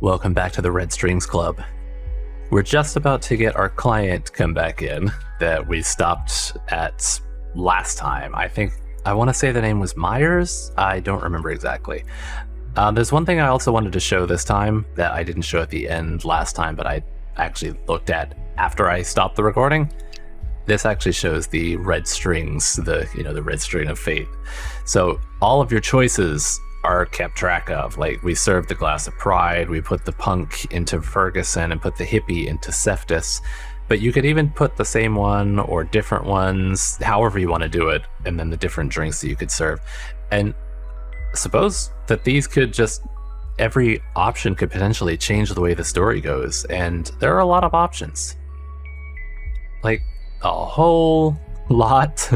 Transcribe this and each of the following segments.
Welcome back to the Red Strings Club. We're just about to get our client come back in that we stopped at last time. I want to say the name was Myers. I don't remember exactly. There's one thing I also wanted to show this time that I didn't show at the end last time, but I actually looked at after I stopped the recording. This actually shows the red strings, the red string of fate. So all of your choices are kept track of. Like, we served the glass of pride, we put the punk into Ferguson and put the hippie into Seftis, but you could even put the same one or different ones, however you want to do it, and then the different drinks that you could serve. And suppose that these could just, every option could potentially change the way the story goes, and there are a lot of options. Like, a whole lot,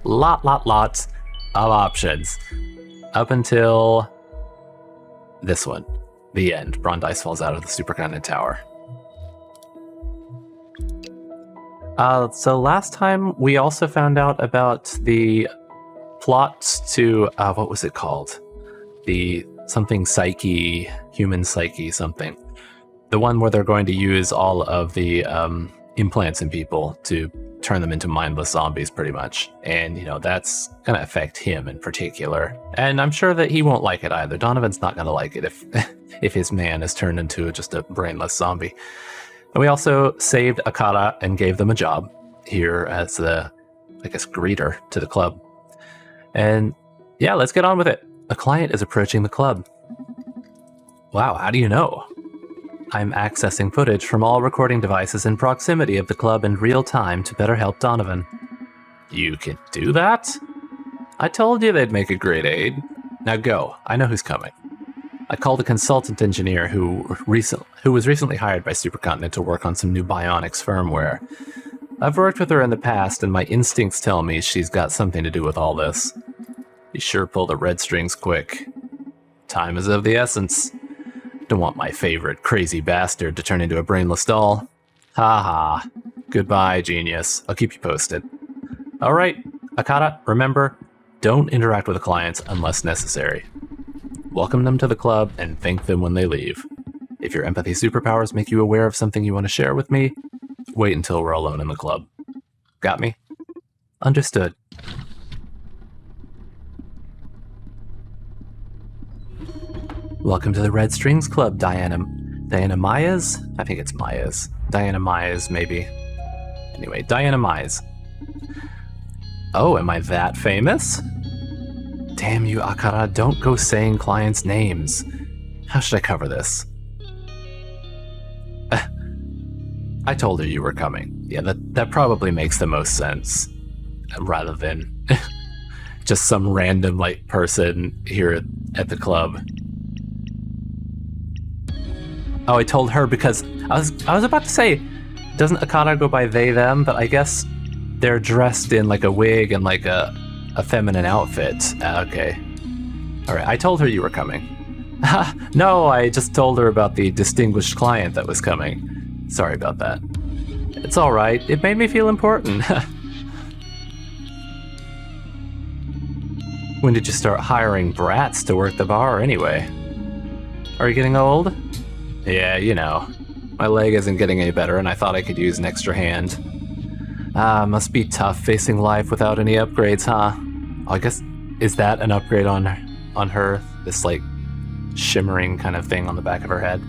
lots of options. Up until this one, the end. Brandeis falls out of the supercontinent tower. So last time we also found out about the plot to, what was it called? The something psyche, human psyche something. The one where they're going to use all of the implants in people to turn them into mindless zombies, pretty much. And, that's going to affect him in particular. And I'm sure that he won't like it either. Donovan's not going to like it if his man is turned into just a brainless zombie. And we also saved Akata and gave them a job here as the, greeter to the club. And yeah, let's get on with it. A client is approaching the club. Wow, how do you know? I'm accessing footage from all recording devices in proximity of the club in real time to better help Donovan. You can do that? I told you they'd make a great aid. Now go, I know who's coming. I called a consultant engineer who was recently hired by Supercontinent to work on some new bionics firmware. I've worked with her in the past, and my instincts tell me she's got something to do with all this. You sure pull the red strings quick. Time is of the essence. Don't want my favorite crazy bastard to turn into a brainless doll. Ha ha. Goodbye, genius. I'll keep you posted. Alright, Akata, remember, don't interact with the clients unless necessary. Welcome them to the club and thank them when they leave. If your empathy superpowers make you aware of something you want to share with me, wait until we're alone in the club. Got me? Understood. Welcome to the Red Strings Club, Diana Myers? I think it's Myers. Diana Myers, maybe. Anyway, Diana Myers. Oh, am I that famous? Damn you, Akara, don't go saying clients' names. How should I cover this? I told her you were coming. Yeah, that probably makes the most sense. Rather than just some random, person here at the club. Oh, I told her because I was about to say, doesn't Akata go by they, them? But I guess they're dressed in a wig and a feminine outfit. Okay. Alright, I told her you were coming. No, I just told her about the distinguished client that was coming. Sorry about that. It's alright, it made me feel important. When did you start hiring brats to work the bar anyway? Are you getting old? Yeah, my leg isn't getting any better and I thought I could use an extra hand. Must be tough facing life without any upgrades, huh? I guess, is that an upgrade on her? This, shimmering kind of thing on the back of her head?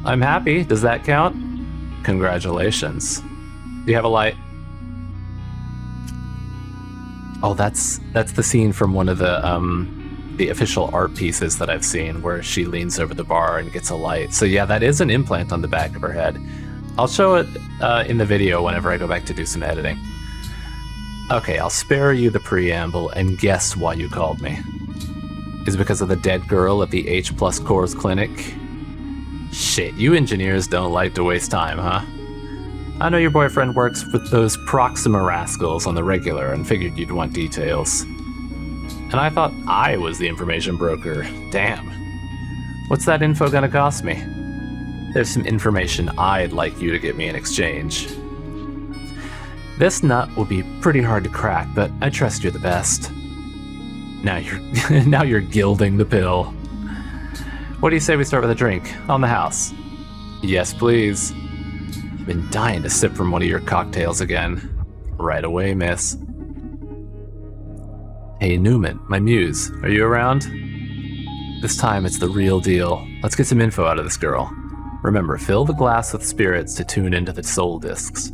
I'm happy. Does that count? Congratulations. Do you have a light? Oh, that's the scene from one of the official art pieces that I've seen where she leans over the bar and gets a light. So yeah, that is an implant on the back of her head. I'll show it in the video whenever I go back to do some editing. Okay, I'll spare you the preamble and guess why you called me. Is it because of the dead girl at the H+ Cores clinic? Shit, you engineers don't like to waste time, huh? I know your boyfriend works with those Proxima rascals on the regular and figured you'd want details. And I thought I was the information broker. Damn. What's that info gonna cost me? There's some information I'd like you to get me in exchange. This nut will be pretty hard to crack, but I trust you're the best. Now you're gilding the pill. What do you say we start with a drink? On the house. Yes, please. I've been dying to sip from one of your cocktails again. Right away, miss. Hey, Numen, my muse. Are you around? This time it's the real deal. Let's get some info out of this girl. Remember, fill the glass with spirits to tune into the soul discs.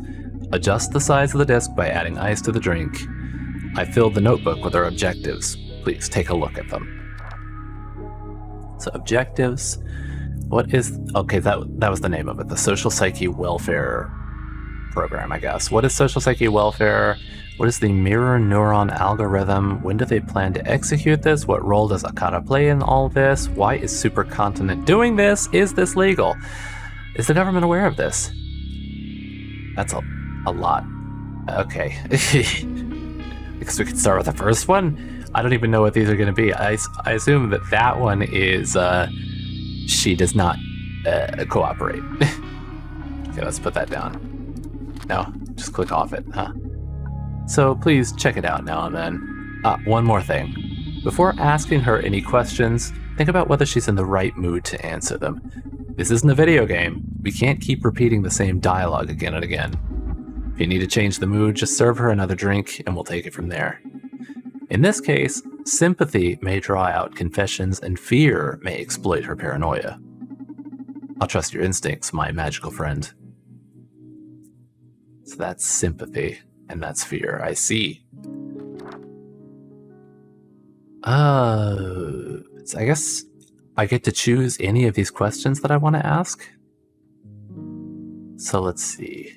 Adjust the size of the disc by adding ice to the drink. I filled the notebook with our objectives. Please take a look at them. So objectives, what is, okay, that was the name of it, the Social Psyche Welfare Program, I guess. What is Social Psyche Welfare? What is the mirror neuron algorithm? When do they plan to execute this? What role does Akata play in all this? Why is Supercontinent doing this? Is this legal? Is the government aware of this? That's a lot. Okay. I guess we could start with the first one. I don't even know what these are going to be. I assume that one is she does not cooperate. Okay, let's put that down. No, just click off it, huh? So please check it out now and then. One more thing. Before asking her any questions, think about whether she's in the right mood to answer them. This isn't a video game. We can't keep repeating the same dialogue again and again. If you need to change the mood, just serve her another drink and we'll take it from there. In this case, sympathy may draw out confessions and fear may exploit her paranoia. I'll trust your instincts, my magical friend. So that's sympathy, and that's fear. I see. So I guess I get to choose any of these questions that I want to ask. So let's see.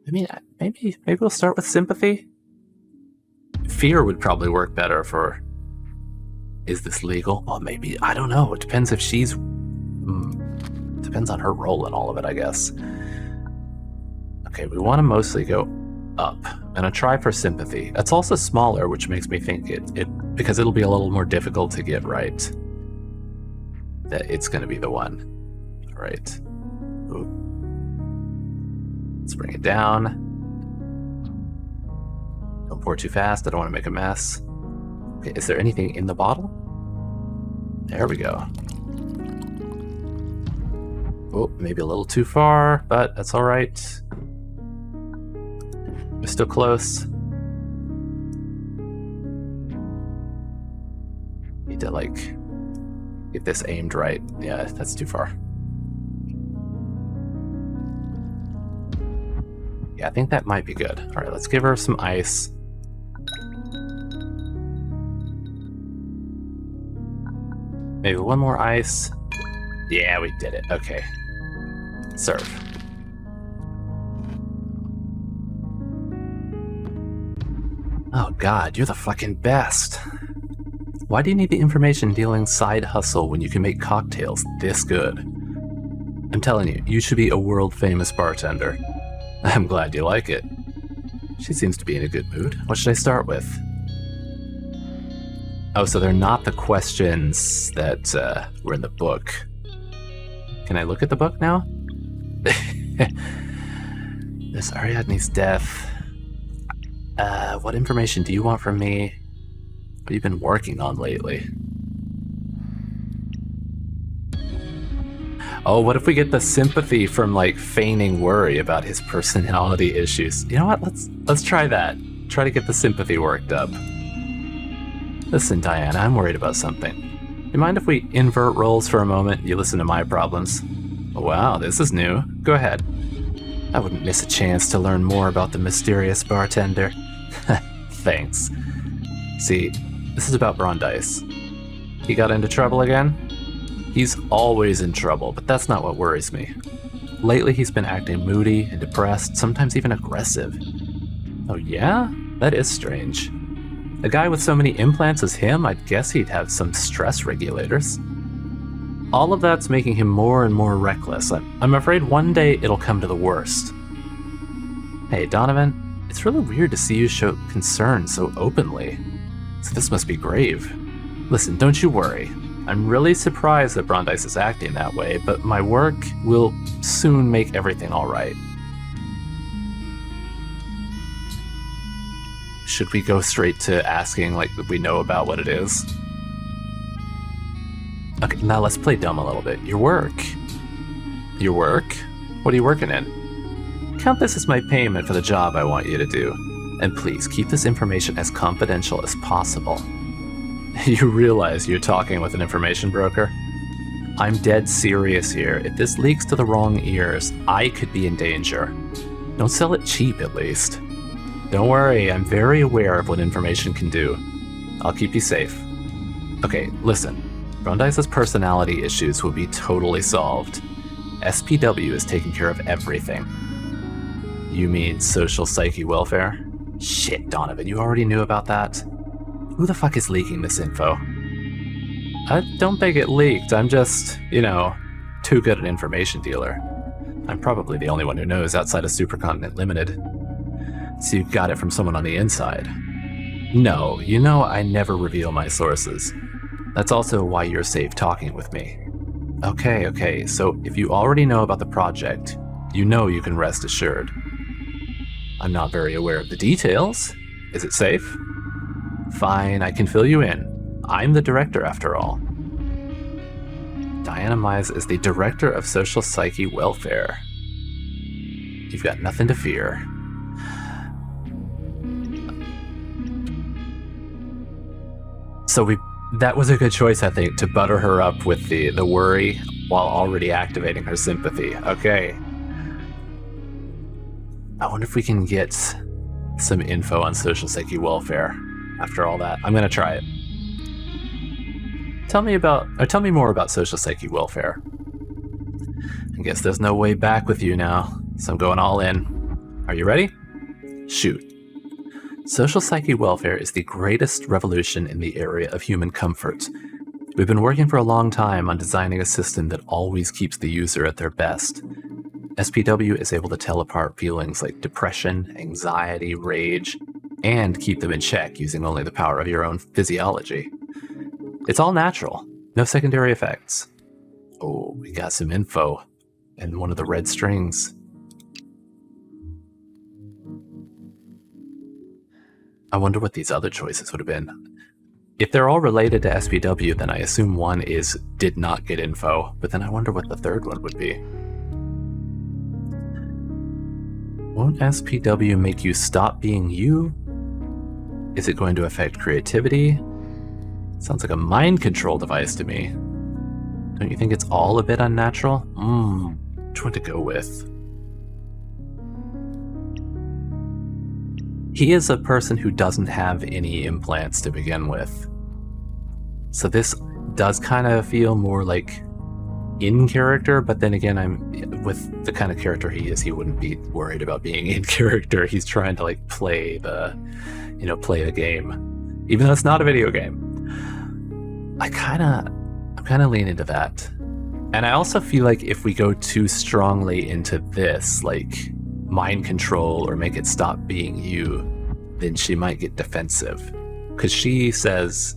I mean, maybe we'll start with sympathy. Fear would probably work better for, is this legal? Well, maybe, I don't know. It depends if she's, depends on her role in all of it, I guess. Okay, we want to mostly go up. I'm gonna try for sympathy. It's also smaller, which makes me think it because it'll be a little more difficult to get right. That it's gonna be the one. All right. Ooh. Let's bring it down. Don't pour too fast. I don't want to make a mess. Okay, is there anything in the bottle? There we go. Oh, maybe a little too far, but that's all right. We're still close. Need to, like, get this aimed right. Yeah, that's too far. Yeah, I think that might be good. All right, let's give her some ice. Maybe one more ice. Yeah, we did it. Okay. Serve. Oh god, you're the fucking best. Why do you need the information dealing side hustle when you can make cocktails this good? I'm telling you, you should be a world-famous bartender. I'm glad you like it. She seems to be in a good mood. What should I start with? Oh, so they're not the questions that were in the book. Can I look at the book now? This Ariadne's death. What information do you want from me? What have you been working on lately? Oh, what if we get the sympathy from, like, feigning worry about his personality issues? You know what? Let's try that. Try to get the sympathy worked up. Listen, Diana, I'm worried about something. You mind if we invert roles for a moment? You listen to my problems. Wow, this is new. Go ahead. I wouldn't miss a chance to learn more about the mysterious bartender. Thanks. See, this is about Brandeis. He got into trouble again? He's always in trouble, but that's not what worries me. Lately, he's been acting moody and depressed, sometimes even aggressive. Oh yeah? That is strange. A guy with so many implants as him, I'd guess he'd have some stress regulators. All of that's making him more and more reckless. I'm afraid one day it'll come to the worst. Hey, Donovan, it's really weird to see you show concern so openly. So this must be grave. Listen, don't you worry. I'm really surprised that Brandeis is acting that way, but my work will soon make everything all right. Should we go straight to asking, like, if we know about what it is? Okay, now let's play dumb a little bit. Your work. Your work? What are you working in? Count this as my payment for the job I want you to do. And please, keep this information as confidential as possible. You realize you're talking with an information broker? I'm dead serious here. If this leaks to the wrong ears, I could be in danger. Don't sell it cheap, at least. Don't worry, I'm very aware of what information can do. I'll keep you safe. Okay, listen. Brundice's personality issues will be totally solved. SPW is taking care of everything. You mean social psyche welfare? Shit, Donovan, you already knew about that? Who the fuck is leaking this info? I don't think it leaked, I'm just, too good an information dealer. I'm probably the only one who knows outside of Supercontinent Limited. So you got it from someone on the inside. No, I never reveal my sources. That's also why you're safe talking with me. Okay, so if you already know about the project, you can rest assured. I'm not very aware of the details. Is it safe? Fine, I can fill you in. I'm the director after all. Diana Mize is the Director of Social Psyche Welfare. You've got nothing to fear. So that was a good choice, I think, to butter her up with the worry while already activating her sympathy. Okay. I wonder if we can get some info on social psyche welfare after all that. I'm gonna try it. Tell me more about social psyche welfare. I guess there's no way back with you now, so I'm going all in. Are you ready? Shoot. Social psyche welfare is the greatest revolution in the area of human comfort. We've been working for a long time on designing a system that always keeps the user at their best. SPW is able to tell apart feelings like depression, anxiety, rage, and keep them in check using only the power of your own physiology. It's all natural, no secondary effects. Oh, we got some info and one of the red strings. I wonder what these other choices would have been. If they're all related to SPW, then I assume one is did not get info, but then I wonder what the third one would be. Won't SPW make you stop being you? Is it going to affect creativity? Sounds like a mind control device to me. Don't you think it's all a bit unnatural? Which one to go with? He is a person who doesn't have any implants to begin with. So this does kind of feel more like in character, but then again, with the kind of character he is, he wouldn't be worried about being in character. He's trying to play the game, even though it's not a video game. I'm kind of leaning into that. And I also feel like if we go too strongly into this, mind control or make it stop being you, then she might get defensive. Because she says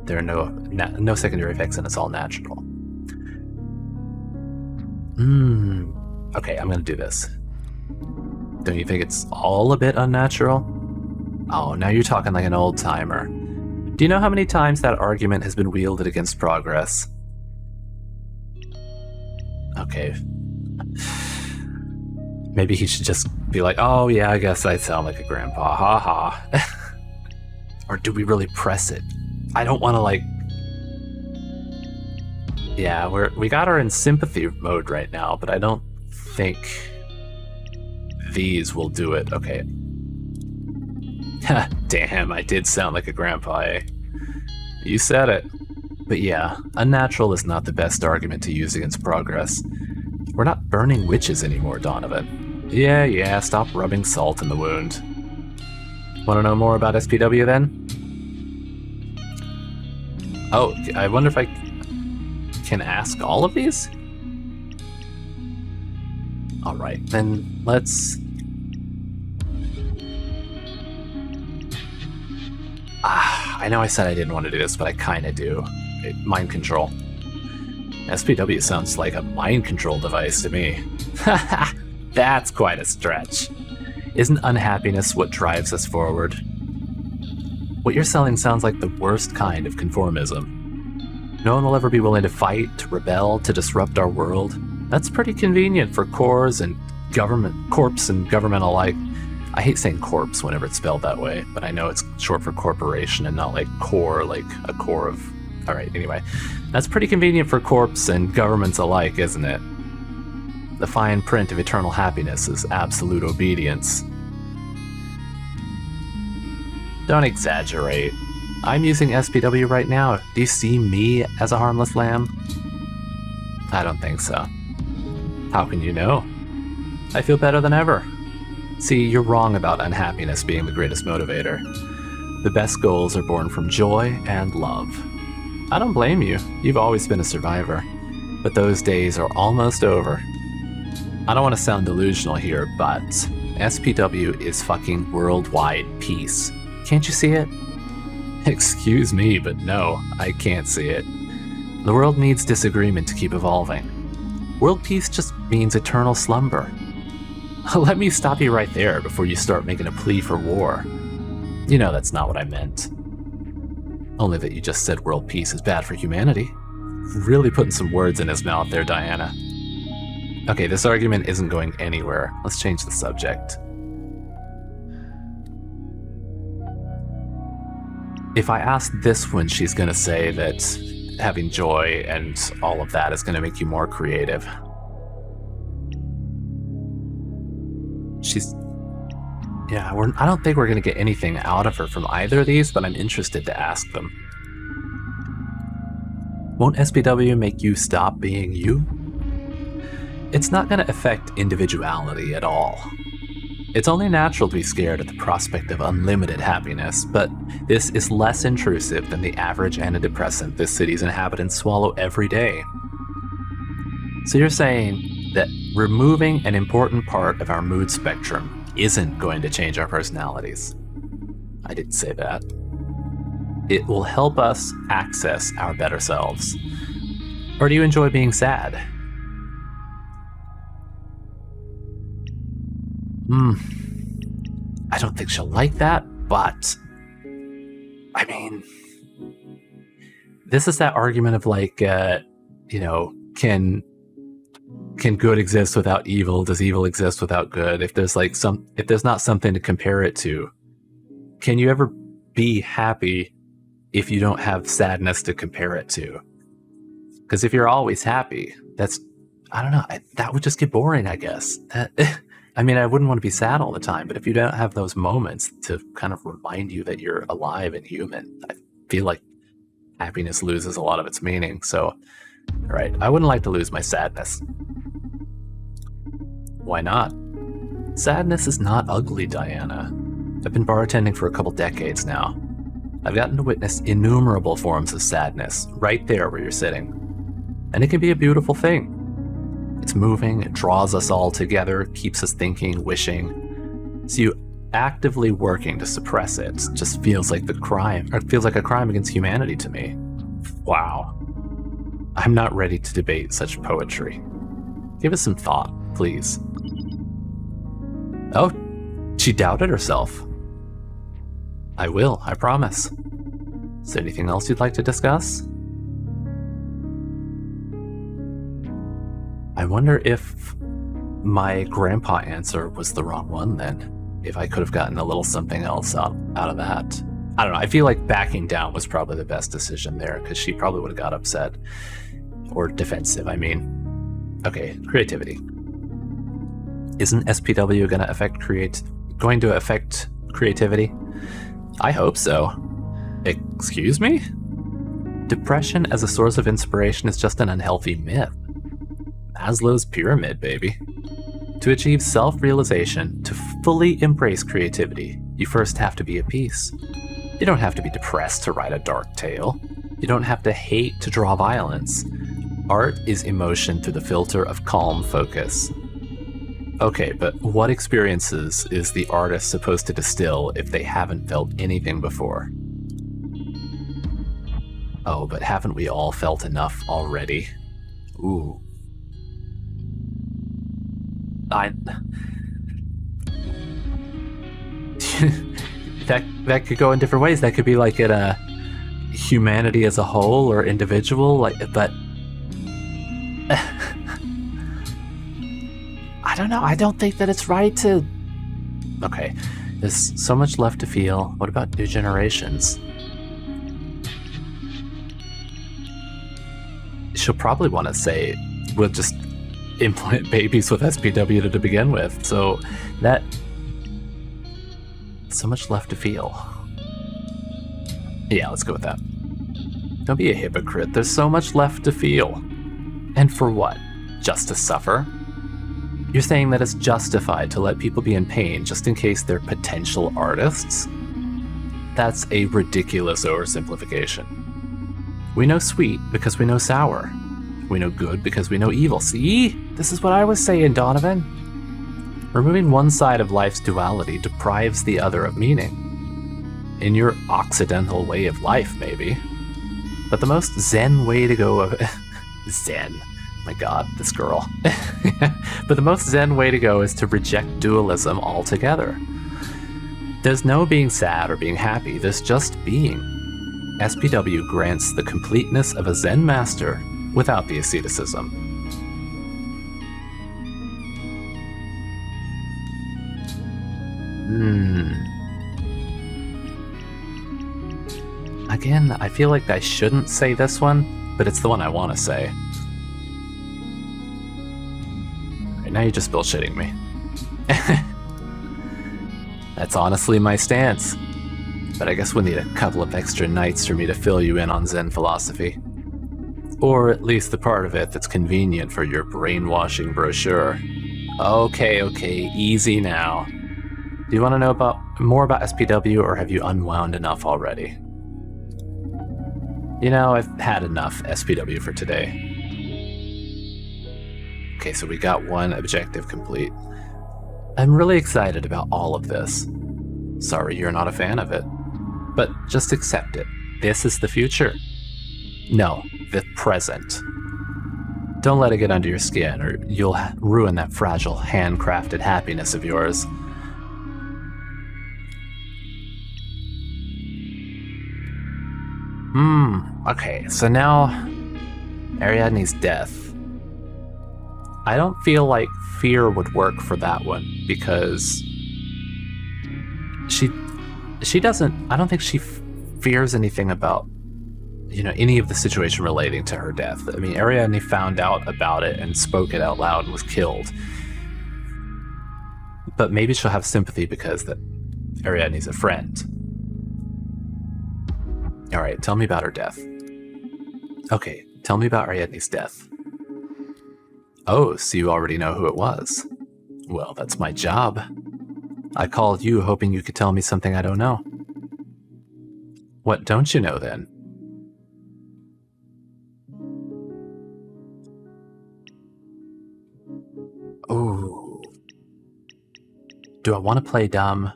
there are no secondary effects and it's all natural. Okay, I'm gonna do this. Don't you think it's all a bit unnatural? Oh, now you're talking like an old timer. Do you know how many times that argument has been wielded against progress? Okay. Maybe he should just be like, oh yeah, I guess I sound like a grandpa, haha. Or do we really press it? I don't want to Yeah, we got her in sympathy mode right now, but I don't think these will do it. Okay. Damn, I did sound like a grandpa, eh? You said it. But yeah, unnatural is not the best argument to use against progress. We're not burning witches anymore, Donovan. Yeah, stop rubbing salt in the wound. Want to know more about SPW then? Oh, I wonder if I can ask all of these? Alright, then let's... I know I said I didn't want to do this, but I kinda do. Mind control. SPW sounds like a mind control device to me. Haha, that's quite a stretch. Isn't unhappiness what drives us forward? What you're selling sounds like the worst kind of conformism. No one will ever be willing to fight, to rebel, to disrupt our world. That's pretty convenient for corps and government alike. I hate saying corpse whenever it's spelled that way, but I know it's short for corporation and not like core, like a core of... Alright, anyway. That's pretty convenient for corps and governments alike, isn't it? The fine print of eternal happiness is absolute obedience. Don't exaggerate. I'm using SPW right now. Do you see me as a harmless lamb? I don't think so. How can you know? I feel better than ever. See, you're wrong about unhappiness being the greatest motivator. The best goals are born from joy and love. I don't blame you. You've always been a survivor. But those days are almost over. I don't want to sound delusional here, but SPW is fucking worldwide peace. Can't you see it? Excuse me, but no, I can't see it. The world needs disagreement to keep evolving. World peace just means eternal slumber. Let me stop you right there before you start making a plea for war. You know that's not what I meant. Only that you just said world peace is bad for humanity. Really putting some words in his mouth there, Diana. Okay, this argument isn't going anywhere. Let's change the subject. If I ask this one, she's gonna say that having joy and all of that is gonna make you more creative. Yeah, I don't think we're gonna get anything out of her from either of these, but I'm interested to ask them. Won't SPW make you stop being you? It's not gonna affect individuality at all. It's only natural to be scared at the prospect of unlimited happiness, but this is less intrusive than the average antidepressant this city's inhabitants swallow every day. So you're saying that removing an important part of our mood spectrum isn't going to change our personalities? I didn't say that. It will help us access our better selves. Or do you enjoy being sad? I don't think she'll like that, but I mean, this is that argument of like, can good exist without evil? Does evil exist without good? If there's not something to compare it to, can you ever be happy if you don't have sadness to compare it to? Because if you're always happy, I don't know, that would just get boring, I guess. I mean, I wouldn't want to be sad all the time, but if you don't have those moments to kind of remind you that you're alive and human, I feel like happiness loses a lot of its meaning. So, right, I wouldn't like to lose my sadness. Why not? Sadness is not ugly, Diana. I've been bartending for a couple decades now. I've gotten to witness innumerable forms of sadness right there where you're sitting. And it can be a beautiful thing. It's moving, it draws us all together, keeps us thinking, wishing. So you actively working to suppress it just feels like a crime against humanity to me. Wow. I'm not ready to debate such poetry. Give us some thought, please. Oh, she doubted herself. I will, I promise. Is there anything else you'd like to discuss? I wonder if my grandpa answer was the wrong one then. If I could have gotten a little something else out of that. I don't know, I feel like backing down was probably the best decision there, because she probably would have got upset. Or defensive, I mean. Okay, creativity. Isn't SPW going to affect creativity? I hope so. Excuse me? Depression as a source of inspiration is just an unhealthy myth. Maslow's pyramid, baby. To achieve self-realization, to fully embrace creativity, you first have to be at peace. You don't have to be depressed to write a dark tale. You don't have to hate to draw violence. Art is emotion through the filter of calm focus. Okay, but what experiences is the artist supposed to distill if they haven't felt anything before? Oh, but haven't we all felt enough already? Ooh. That could go in different ways. That could be like at humanity as a whole or individual, but I don't know. I don't think that it's right to... Okay, there's so much left to feel. What about new generations? She'll probably want to say, we'll just implant babies with SPW to begin with. So that... So much left to feel. Yeah, let's go with that. Don't be a hypocrite. There's so much left to feel. And for what? Just to suffer? You're saying that it's justified to let people be in pain just in case they're potential artists? That's a ridiculous oversimplification. We know sweet because we know sour. We know good because we know evil. See? This is what I was saying, Donovan. Removing one side of life's duality deprives the other of meaning. In your occidental way of life, maybe. But the most zen way to go of... Zen. My god, this girl. But the most zen way to go is to reject dualism altogether. There's no being sad or being happy, there's just being. SPW grants the completeness of a zen master without the asceticism. Again, I feel like I shouldn't say this one, but it's the one I want to say. Right, now you're just bullshitting me. That's honestly my stance. But I guess we'll need a couple of extra nights for me to fill you in on Zen philosophy. Or at least the part of it that's convenient for your brainwashing brochure. Okay, easy now. Do you want to know more about SPW, or have you unwound enough already? You know, I've had enough SPW for today. Okay, so we got one objective complete. I'm really excited about all of this. Sorry you're not a fan of it. But just accept it. This is the future. No, the present. Don't let it get under your skin, or you'll ruin that fragile, handcrafted happiness of yours. Okay, so now Ariadne's death. I don't feel like fear would work for that one, because she doesn't, I don't think she fears anything about, you know, any of the situation relating to her death. I mean, Ariadne found out about it and spoke it out loud and was killed. But maybe she'll have sympathy because that Ariadne's a friend. All right, tell me about her death. Okay, tell me about Ariadne's death. Oh, so you already know who it was. Well, that's my job. I called you hoping you could tell me something I don't know. What don't you know, then? Oh. Do I want to play dumb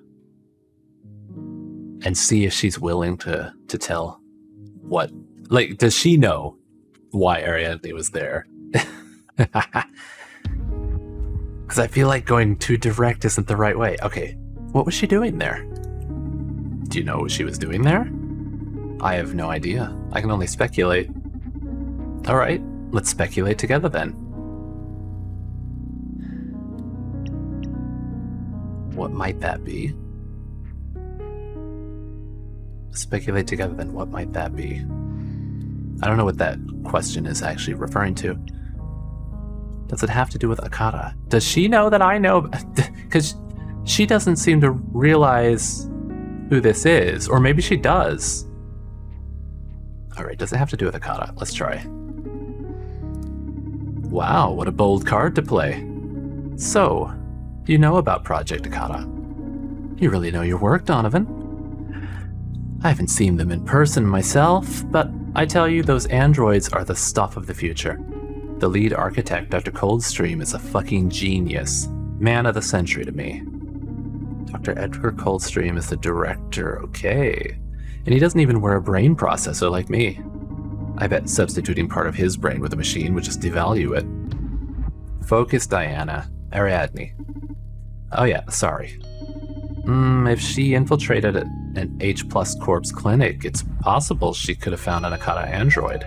and see if she's willing to tell what? Like, does she know why Ariadne was there? Because I feel like going too direct isn't the right way. Okay, what was she doing there? Do you know what she was doing there? I have no idea. I can only speculate. All right, let's speculate together then. What might that be? Speculate together then, what might that be? I don't know what that question is actually referring to. Does it have to do with Akata? Does she know that I know? Because she doesn't seem to realize who this is. Or maybe she does. Alright, does it have to do with Akata? Let's try. Wow, what a bold card to play. So, you know about Project Akata. You really know your work, Donovan. I haven't seen them in person myself, but I tell you, those androids are the stuff of the future. The lead architect, Dr. Coldstream, is a fucking genius. Man of the century to me. Dr. Edgar Coldstream is the director, okay. And he doesn't even wear a brain processor like me. I bet substituting part of his brain with a machine would just devalue it. Focus, Diana. Ariadne. Oh yeah, sorry. If she infiltrated an H+ corpse clinic, it's possible she could have found an Akata android.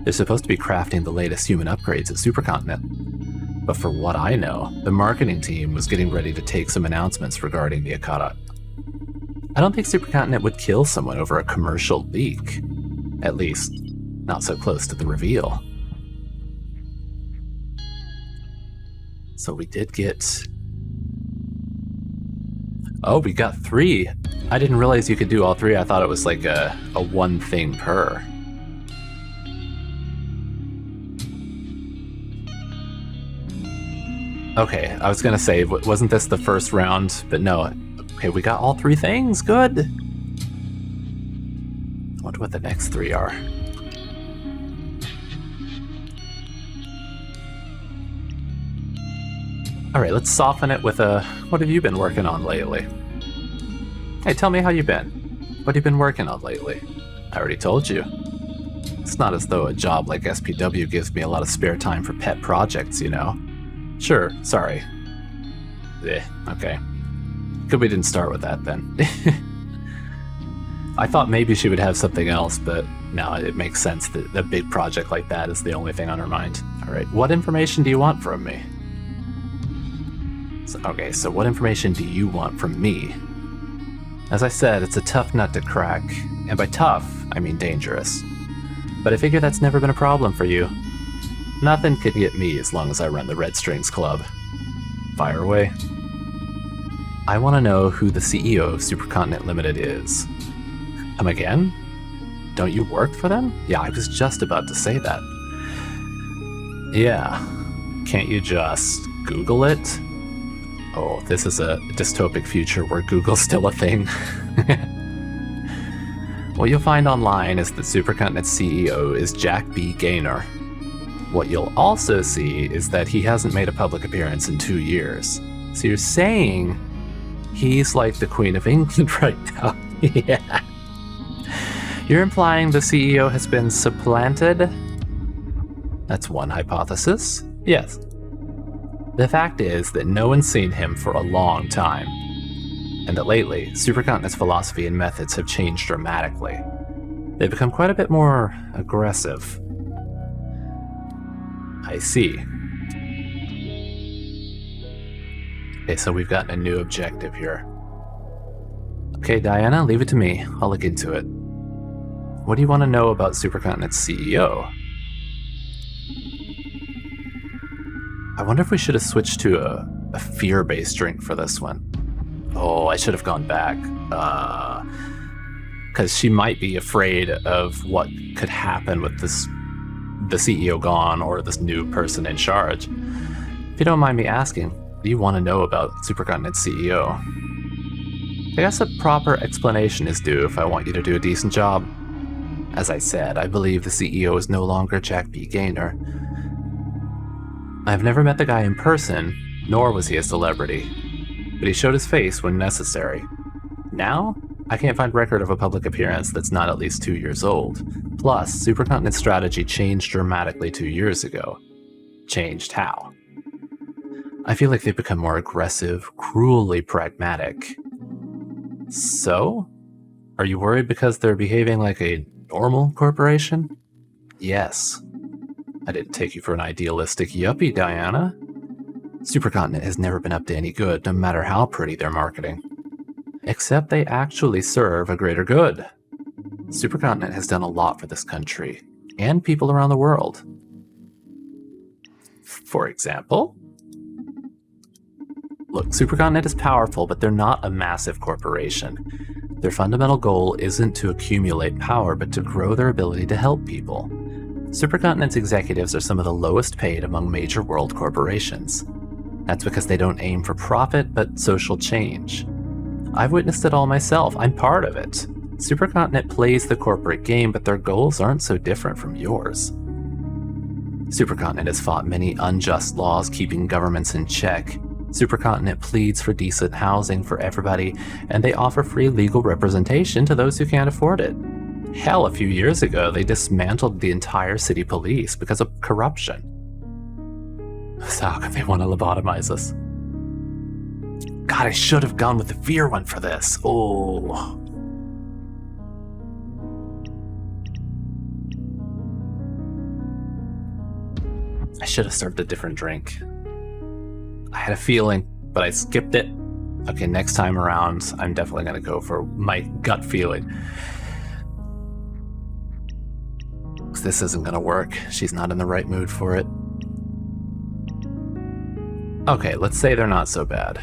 They're supposed to be crafting the latest human upgrades at Supercontinent. But for what I know, the marketing team was getting ready to take some announcements regarding the Akata. I don't think Supercontinent would kill someone over a commercial leak. At least, not so close to the reveal. So we did get... Oh, we got 3. I didn't realize you could do all 3. I thought it was like a one thing per. Okay, I was gonna say, wasn't this the first round? But no. Okay, we got all 3 things. Good. I wonder what the next 3 are. Alright, let's soften it with a, what have you been working on lately? Hey, tell me how you been. What have you been working on lately? I already told you. It's not as though a job like SPW gives me a lot of spare time for pet projects, you know? Sure, sorry. Okay. Good we didn't start with that then. I thought maybe she would have something else, but no, it makes sense that a big project like that is the only thing on her mind. Alright, what information do you want from me? Okay, so what information do you want from me? As I said, it's a tough nut to crack, and by tough, I mean dangerous. But I figure that's never been a problem for you. Nothing could get me as long as I run the Red Strings Club. Fire away. I want to know who the CEO of Supercontinent Limited is. Come again? Don't you work for them? Yeah, I was just about to say that. Yeah. Can't you just Google it? Oh, this is a dystopic future where Google's still a thing. What you'll find online is that Supercontinent's CEO is Jack B. Gaynor. What you'll also see is that he hasn't made a public appearance in 2 years. So you're saying he's like the Queen of England right now. Yeah. You're implying the CEO has been supplanted? That's one hypothesis. Yes. The fact is that no one's seen him for a long time, and that lately, Supercontinent's philosophy and methods have changed dramatically. They've become quite a bit more aggressive. I see. Okay, so we've gotten a new objective here. Okay, Diana, leave it to me. I'll look into it. What do you want to know about Supercontinent's CEO? I wonder if we should have switched to a fear-based drink for this one. Oh, I should have gone back. Because she might be afraid of what could happen with this, the CEO gone or this new person in charge. If you don't mind me asking, what do you want to know about Supercontinent's CEO? I guess a proper explanation is due if I want you to do a decent job. As I said, I believe the CEO is no longer Jack B. Gaynor. I've never met the guy in person, nor was he a celebrity, but he showed his face when necessary. Now, I can't find record of a public appearance that's not at least 2 years old. Plus, Supercontinent's strategy changed dramatically 2 years ago. Changed how? I feel like they've become more aggressive, cruelly pragmatic. So? Are you worried because they're behaving like a normal corporation? Yes. I didn't take you for an idealistic yuppie, Diana. Supercontinent has never been up to any good, no matter how pretty their marketing. Except they actually serve a greater good. Supercontinent has done a lot for this country, and people around the world. For example? Look, Supercontinent is powerful, but they're not a massive corporation. Their fundamental goal isn't to accumulate power, but to grow their ability to help people. Supercontinent's executives are some of the lowest paid among major world corporations. That's because they don't aim for profit, but social change. I've witnessed it all myself. I'm part of it. Supercontinent plays the corporate game, but their goals aren't so different from yours. Supercontinent has fought many unjust laws keeping governments in check. Supercontinent pleads for decent housing for everybody, and they offer free legal representation to those who can't afford it. Hell, a few years ago, they dismantled the entire city police because of corruption. So how can they want to lobotomize us? God, I should have gone with the fear one for this. Oh. I should have served a different drink. I had a feeling, but I skipped it. Okay, next time around, I'm definitely going to go for my gut feeling. This isn't going to work. She's not in the right mood for it. Okay, let's say they're not so bad.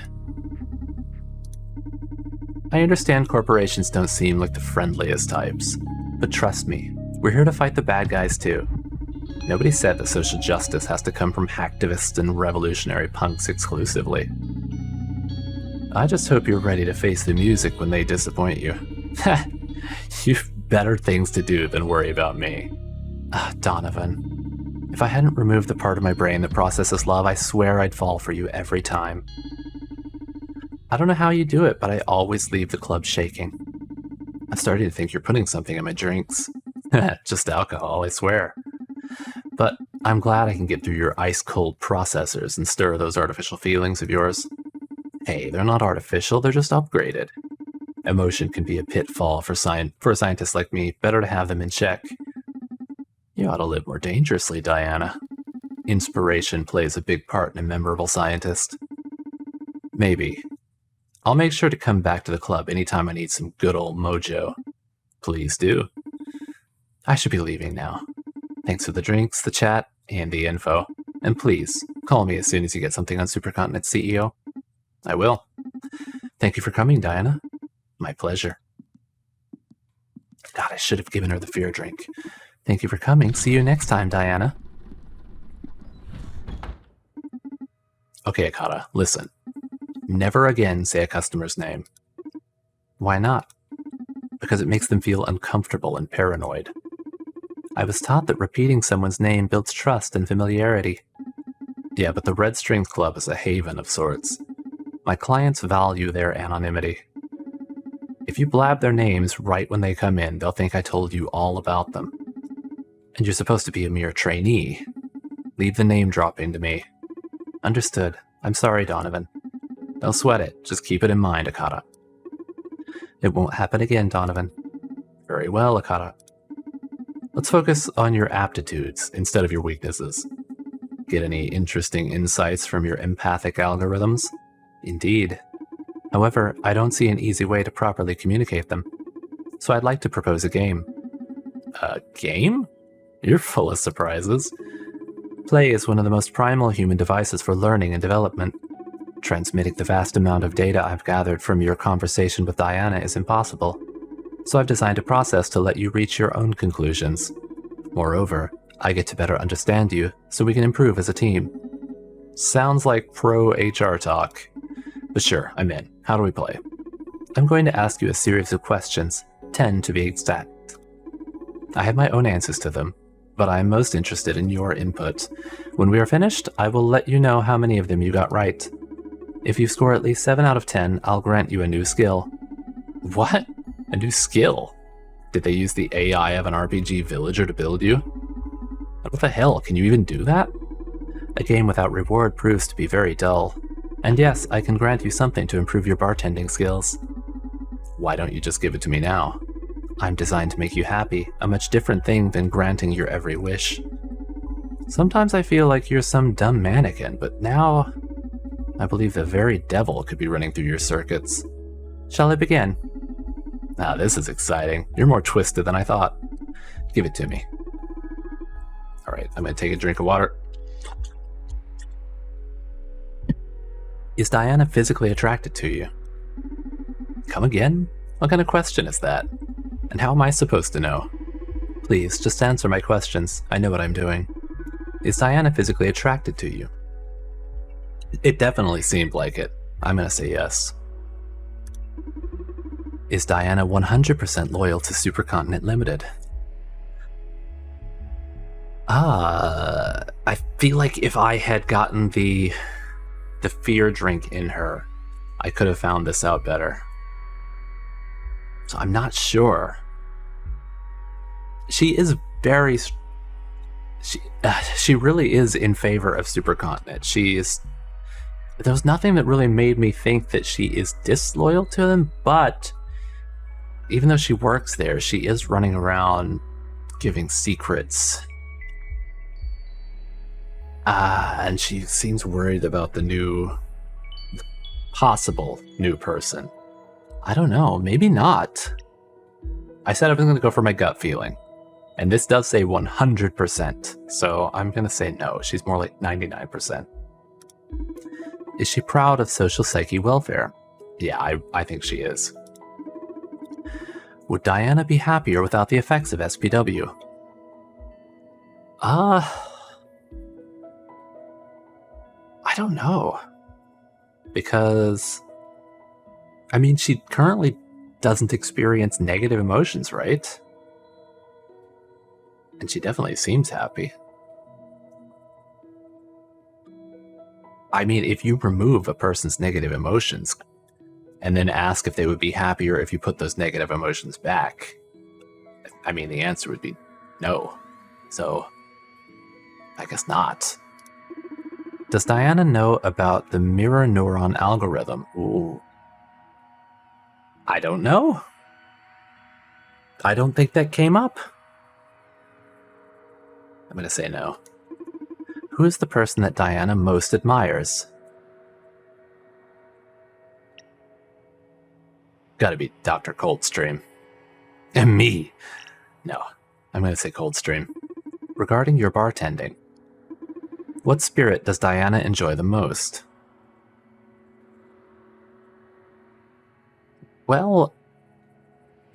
I understand corporations don't seem like the friendliest types, but trust me, we're here to fight the bad guys too. Nobody said that social justice has to come from hacktivists and revolutionary punks exclusively. I just hope you're ready to face the music when they disappoint you. You've better things to do than worry about me. Donovan, if I hadn't removed the part of my brain that processes love, I swear I'd fall for you every time. I don't know how you do it, but I always leave the club shaking. I'm starting to think you're putting something in my drinks. Just alcohol, I swear. But I'm glad I can get through your ice-cold processors and stir those artificial feelings of yours. Hey, they're not artificial, they're just upgraded. Emotion can be a pitfall for a scientist like me. Better to have them in check. You ought to live more dangerously, Diana. Inspiration plays a big part in a memorable scientist. Maybe. I'll make sure to come back to the club anytime I need some good old mojo. Please do. I should be leaving now. Thanks for the drinks, the chat, and the info. And please, call me as soon as you get something on Supercontinent CEO. I will. Thank you for coming, Diana. My pleasure. God, I should have given her the fear drink. Thank you for coming. See you next time, Diana. Okay, Akata, listen. Never again say a customer's name. Why not? Because it makes them feel uncomfortable and paranoid. I was taught that repeating someone's name builds trust and familiarity. Yeah, but the Red Strings Club is a haven of sorts. My clients value their anonymity. If you blab their names right when they come in, they'll think I told you all about them. And you're supposed to be a mere trainee. Leave the name dropping to me. Understood. I'm sorry, Donovan. Don't sweat it. Just keep it in mind, Akata. It won't happen again, Donovan. Very well, Akata. Let's focus on your aptitudes instead of your weaknesses. Get any interesting insights from your empathic algorithms? Indeed. However, I don't see an easy way to properly communicate them. So I'd like to propose a game. A game? You're full of surprises. Play is one of the most primal human devices for learning and development. Transmitting the vast amount of data I've gathered from your conversation with Diana is impossible. So I've designed a process to let you reach your own conclusions. Moreover, I get to better understand you, so we can improve as a team. Sounds like pro-HR talk. But sure, I'm in. How do we play? I'm going to ask you a series of questions, 10 to be exact. I have my own answers to them, but I am most interested in your input. When we are finished, I will let you know how many of them you got right. If you score at least 7 out of 10, I'll grant you a new skill. What? A new skill? Did they use the AI of an RPG villager to build you? What the hell, can you even do that? A game without reward proves to be very dull. And yes, I can grant you something to improve your bartending skills. Why don't you just give it to me now? I'm designed to make you happy, a much different thing than granting your every wish. Sometimes I feel like you're some dumb mannequin, but now I believe the very devil could be running through your circuits. Shall I begin? Ah, this is exciting. You're more twisted than I thought. Give it to me. Alright, I'm gonna take a drink of water. Is Diana physically attracted to you? Come again? What kind of question is that? And how am I supposed to know? Please, just answer my questions. I know what I'm doing. Is Diana physically attracted to you? It definitely seemed like it. I'm gonna say yes. Is Diana 100% loyal to Supercontinent Limited? I feel like if I had gotten the fear drink in her, I could have found this out better. So I'm not sure. She is very... She really is in favor of Supercontinent. There was nothing that really made me think that she is disloyal to them, but even though she works there, she is running around giving secrets. And she seems worried about the possible new person. I don't know, maybe not. I said I was going to go for my gut feeling. And this does say 100%, so I'm going to say no. She's more like 99%. Is she proud of social psyche welfare? Yeah, I think she is. Would Diana be happier without the effects of SPW? I don't know. Because, I mean, she currently doesn't experience negative emotions, right? And she definitely seems happy. I mean, if you remove a person's negative emotions and then ask if they would be happier if you put those negative emotions back, I mean, the answer would be no. So, I guess not. Does Diana know about the mirror neuron algorithm? Ooh. I don't know. I don't think that came up. I'm going to say no. Who is the person that Diana most admires? Gotta be Dr. Coldstream. And me. No, I'm going to say Coldstream. Regarding your bartending, what spirit does Diana enjoy the most? Well,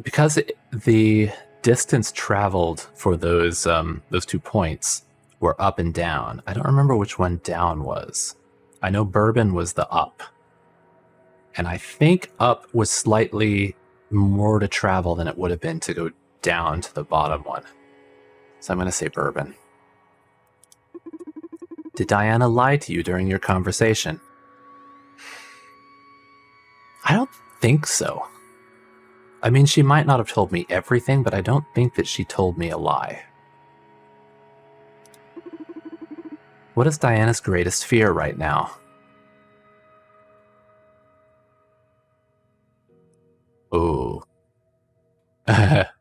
because the distance traveled for those 2 points were up and down. I don't remember which one down was. I know bourbon was the up. And I think up was slightly more to travel than it would have been to go down to the bottom one. So I'm going to say bourbon. Did Diana lie to you during your conversation? I don't think so. I mean, she might not have told me everything, but I don't think that she told me a lie. What is Diana's greatest fear right now? Ooh. Let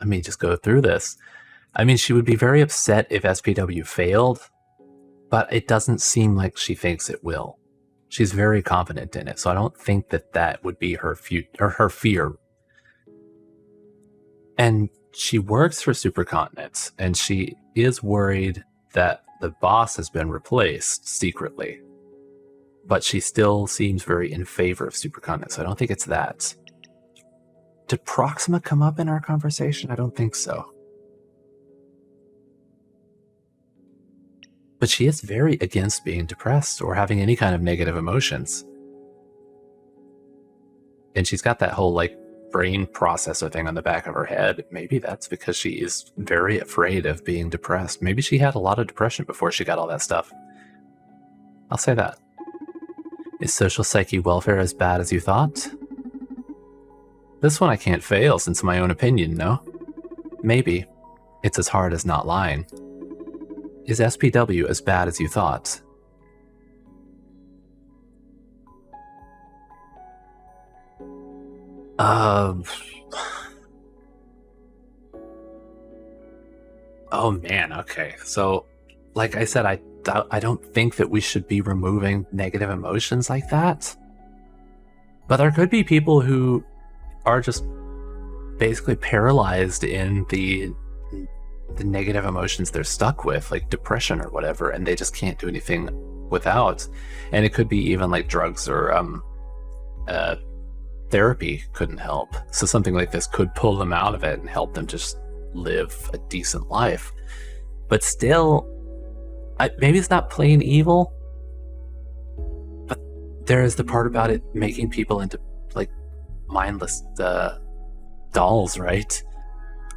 me just go through this. I mean, she would be very upset if SPW failed, but it doesn't seem like she thinks it will. She's very confident in it, so I don't think that that would be her fear. And she works for Supercontinent, and she is worried that the boss has been replaced secretly. But she still seems very in favor of Supercontinent, so I don't think it's that. Did Proxima come up in our conversation? I don't think so. But she is very against being depressed or having any kind of negative emotions. And she's got that whole, like, brain processor thing on the back of her head. Maybe that's because she is very afraid of being depressed. Maybe she had a lot of depression before she got all that stuff. I'll say that. Is social psyche welfare as bad as you thought? This one I can't fail since my own opinion, no? Maybe. It's as hard as not lying. Is SPW as bad as you thought? Oh man, okay. So, like I said, I don't think that we should be removing negative emotions like that. But there could be people who are just basically paralyzed in the negative emotions they're stuck with, like depression or whatever, and they just can't do anything without. And it could be even like drugs or therapy couldn't help. So something like this could pull them out of it and help them just live a decent life. But still, maybe it's not plain evil, but there is the part about it making people into like mindless dolls, right?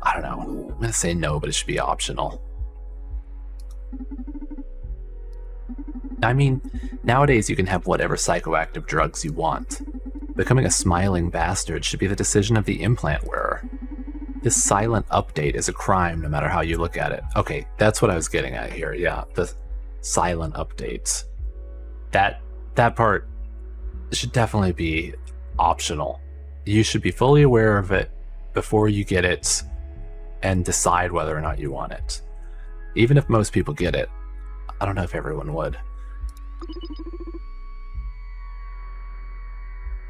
I don't know. I'm gonna say no, but it should be optional. I mean, nowadays you can have whatever psychoactive drugs you want. Becoming a smiling bastard should be the decision of the implant wearer. This silent update is a crime no matter how you look at it. Okay, that's what I was getting at here. Yeah, the silent updates. That part should definitely be optional. You should be fully aware of it before you get it, and decide whether or not you want it. Even if most people get it, I don't know if everyone would.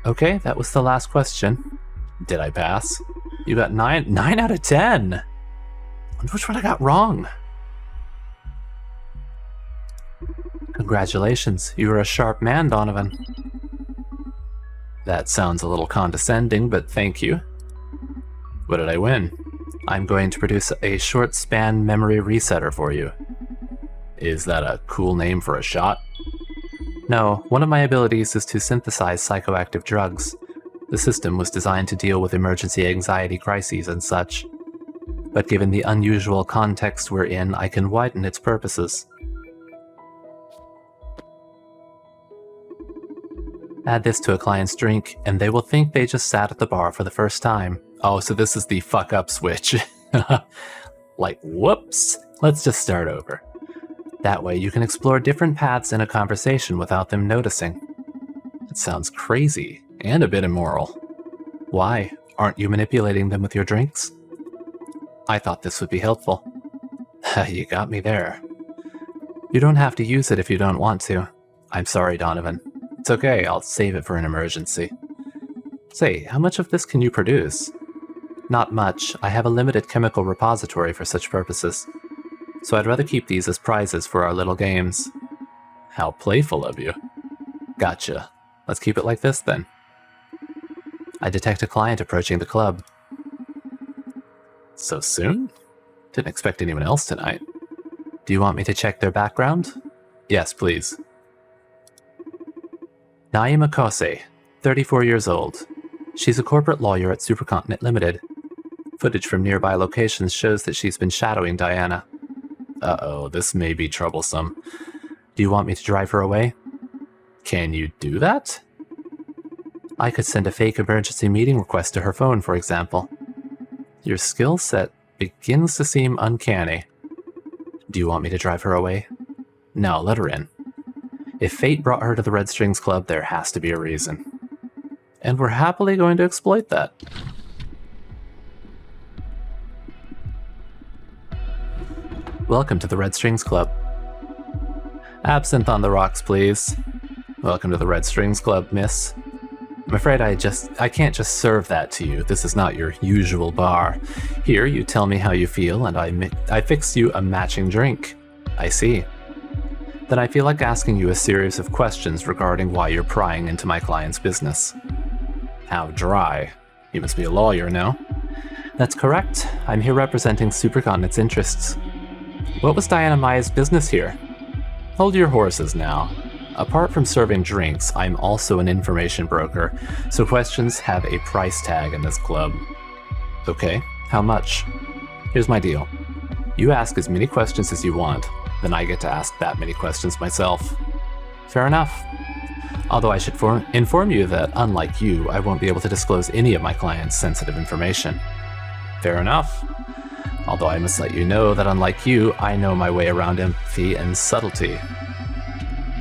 Okay, that was the last question. Did I pass? You got 9 out of 10. I wonder which one I got wrong. Congratulations, you were a sharp man, Donovan. That sounds a little condescending, but thank you. What did I win? I'm going to produce a short span memory resetter for you. Is that a cool name for a shot? No, one of my abilities is to synthesize psychoactive drugs. The system was designed to deal with emergency anxiety crises and such. But given the unusual context we're in, I can widen its purposes. Add this to a client's drink, and they will think they just sat at the bar for the first time. Oh, so this is the fuck up switch. Like, whoops, let's just start over. That way you can explore different paths in a conversation without them noticing. It sounds crazy, and a bit immoral. Why? Aren't you manipulating them with your drinks? I thought this would be helpful. You got me there. You don't have to use it if you don't want to. I'm sorry, Donovan. It's okay, I'll save it for an emergency. Say, how much of this can you produce? Not much. I have a limited chemical repository for such purposes. So I'd rather keep these as prizes for our little games. How playful of you. Gotcha. Let's keep it like this, then. I detect a client approaching the club. So soon? Didn't expect anyone else tonight. Do you want me to check their background? Yes, please. Naima Kose, 34 years old. She's a corporate lawyer at Supercontinent Limited. Footage from nearby locations shows that she's been shadowing Diana. Uh-oh, this may be troublesome. Do you want me to drive her away? Can you do that? I could send a fake emergency meeting request to her phone, for example. Your skill set begins to seem uncanny. Do you want me to drive her away? No, let her in. If fate brought her to the Red Strings Club, there has to be a reason. And we're happily going to exploit that. Welcome to the Red Strings Club. Absinthe on the rocks, please. Welcome to the Red Strings Club, miss. I'm afraid I can't just serve that to you. This is not your usual bar. Here, you tell me how you feel, and I fix you a matching drink. I see. Then I feel like asking you a series of questions regarding why you're prying into my client's business. How dry. You must be a lawyer, no? That's correct. I'm here representing Supercontinent's interests. What was Diana Maya's business here? Hold your horses now. Apart from serving drinks, I'm also an information broker, so questions have a price tag in this club. Okay, how much? Here's my deal. You ask as many questions as you want, then I get to ask that many questions myself. Fair enough. Although I should inform you that, unlike you, I won't be able to disclose any of my clients' sensitive information. Fair enough. Although I must let you know that, unlike you, I know my way around empathy and subtlety.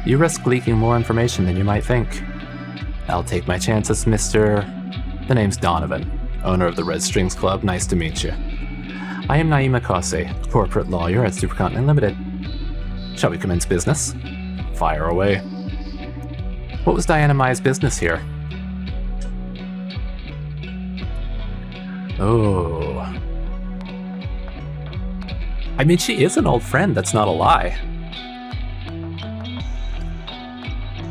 You risk leaking more information than you might think. I'll take my chances, Mr. The name's Donovan, owner of the Red Strings Club. Nice to meet you. I am Naima Kose, corporate lawyer at Supercontinent Limited. Shall we commence business? Fire away. What was Diana Maya's business here? Oh. I mean, she is an old friend, that's not a lie.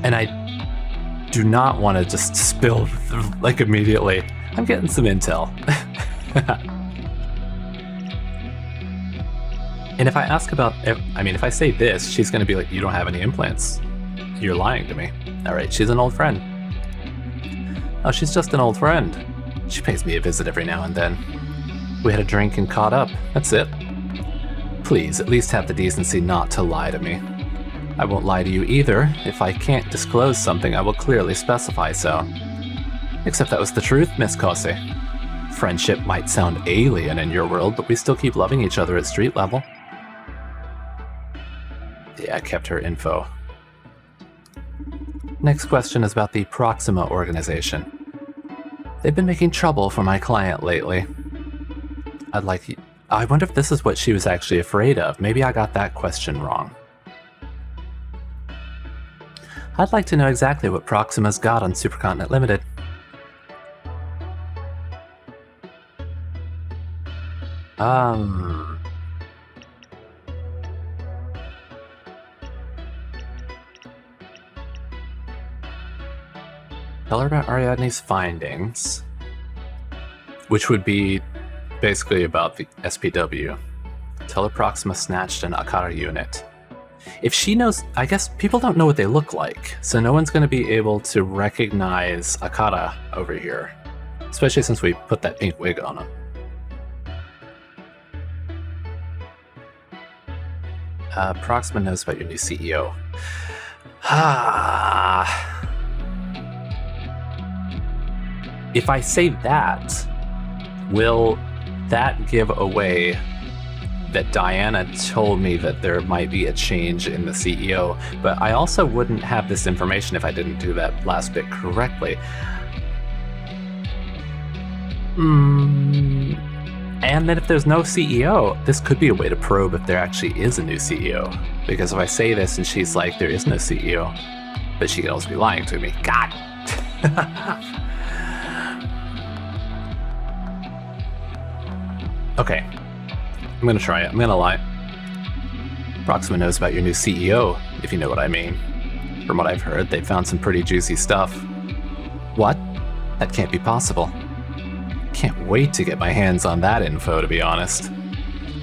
And I do not want to just spill, like, immediately. I'm getting some intel. And if I ask about, if I say this, she's going to be like, you don't have any implants. You're lying to me. All right, she's an old friend. Oh, she's just an old friend. She pays me a visit every now and then. We had a drink and caught up. That's it. Please, at least have the decency not to lie to me. I won't lie to you either. If I can't disclose something, I will clearly specify so. Except that was the truth, Miss Kose. Friendship might sound alien in your world, but we still keep loving each other at street level. Yeah, I kept her info. Next question is about the Proxima organization. They've been making trouble for my client lately. I'd I wonder if this is what she was actually afraid of. Maybe I got that question wrong. I'd like to know exactly what Proxima's got on Supercontinent Limited. Tell her about Ariadne's findings, which would be basically about the SPW. Tell her Proxima snatched an Akara unit. If she knows, I guess people don't know what they look like, so no one's going to be able to recognize Akara over here, especially since we put that pink wig on him. Proxima knows about your new CEO. If I say that, will that give away that Diana told me that there might be a change in the CEO? But I also wouldn't have this information if I didn't do that last bit correctly. And then if there's no CEO, this could be a way to probe if there actually is a new CEO. Because if I say this and she's like, there is no CEO, but she could also be lying to me. God! Okay, I'm gonna try it. I'm gonna lie. Proxima knows about your new CEO, if you know what I mean. From what I've heard, they found some pretty juicy stuff. What? That can't be possible. Can't wait to get my hands on that info, to be honest.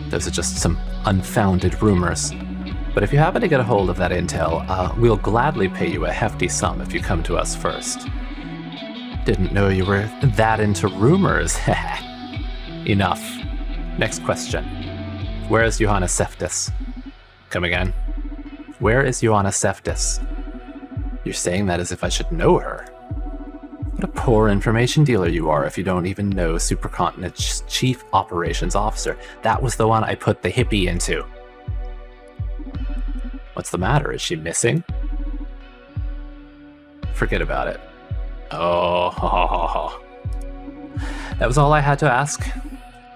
Those are just some unfounded rumors. But if you happen to get a hold of that intel, we'll gladly pay you a hefty sum if you come to us first. Didn't know you were that into rumors. Enough. Next question. Where is Johanna Seftis? Come again? Where is Johanna Seftis? You're saying that as if I should know her. What a poor information dealer you are if you don't even know Supercontinent's Chief Operations Officer. That was the one I put the hippie into. What's the matter? Is she missing? Forget about it. Oh, that was all I had to ask.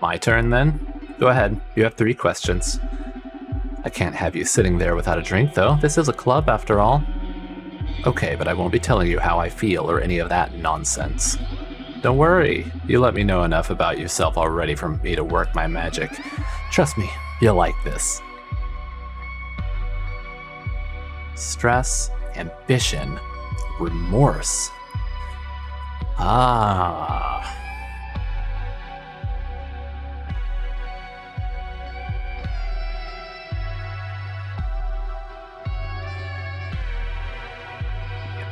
My turn then? Go ahead, you have 3 questions. I can't have you sitting there without a drink though. This is a club after all. Okay, but I won't be telling you how I feel or any of that nonsense. Don't worry, you let me know enough about yourself already for me to work my magic. Trust me, you'll like this. Stress, ambition, remorse.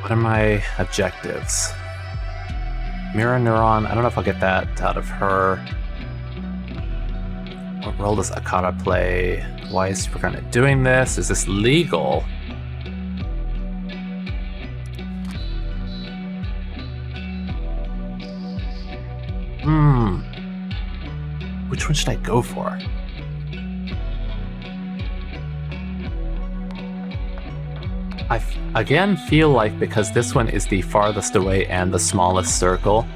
What are my objectives? Mirror neuron, I don't know if I'll get that out of her. What role does Akara play? Why is Supercontinent doing this? Is this legal? Which one should I go for? I again feel like because this one is the farthest away and the smallest circle,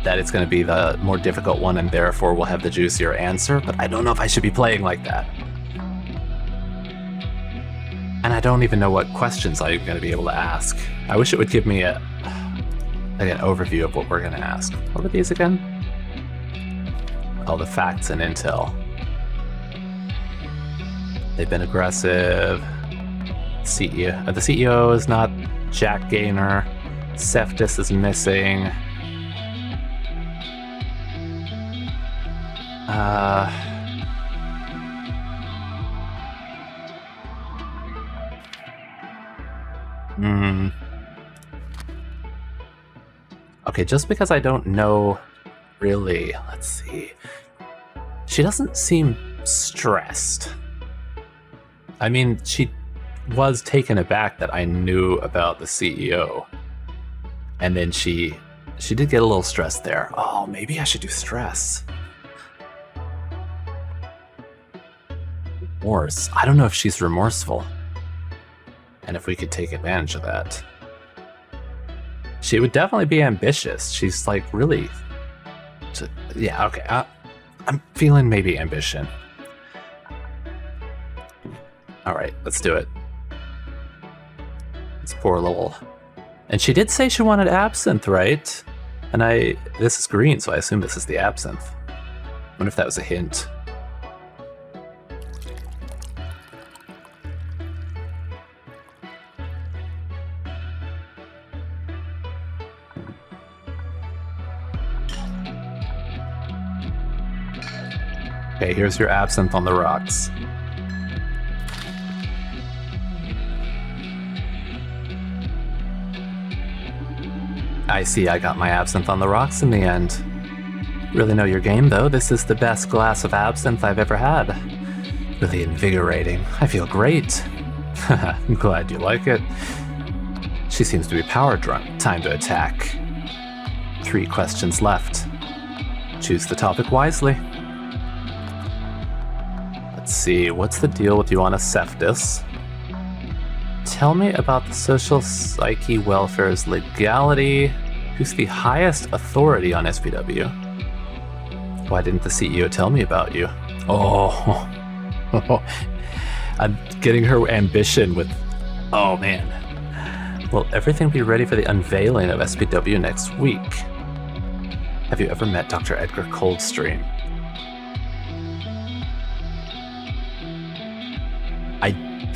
that it's going to be the more difficult one and therefore we'll have the juicier answer, but I don't know if I should be playing like that. And I don't even know what questions I'm going to be able to ask. I wish it would give me an overview of what we're going to ask. What are these again? Oh, the facts and intel. They've been aggressive. CEO. The CEO is not Jack Gaynor. Seftis is missing. Okay, just because I don't know really, let's see. She doesn't seem stressed. I mean, she was taken aback that I knew about the CEO. And then she did get a little stressed there. Oh, maybe I should do stress. Remorse. I don't know if she's remorseful. And if we could take advantage of that. She would definitely be ambitious. She's like really... Yeah, okay. I'm feeling maybe ambition. All right, let's do it. This poor little... And she did say she wanted absinthe, right? And this is green, so I assume this is the absinthe. I wonder if that was a hint. Okay, here's your absinthe on the rocks. I see I got my absinthe on the rocks in the end. Really know your game, though. This is the best glass of absinthe I've ever had. Really invigorating. I feel great. I'm glad you like it. She seems to be power drunk. Time to attack. 3 questions left. Choose the topic wisely. Let's see, what's the deal with you on a Cephtus? Tell me about the social psyche welfare's legality. Who's the highest authority on SPW? Why didn't the CEO tell me about you? Oh, I'm getting her ambition with... Oh, man. Will everything be ready for the unveiling of SPW next week? Have you ever met Dr. Edgar Coldstream?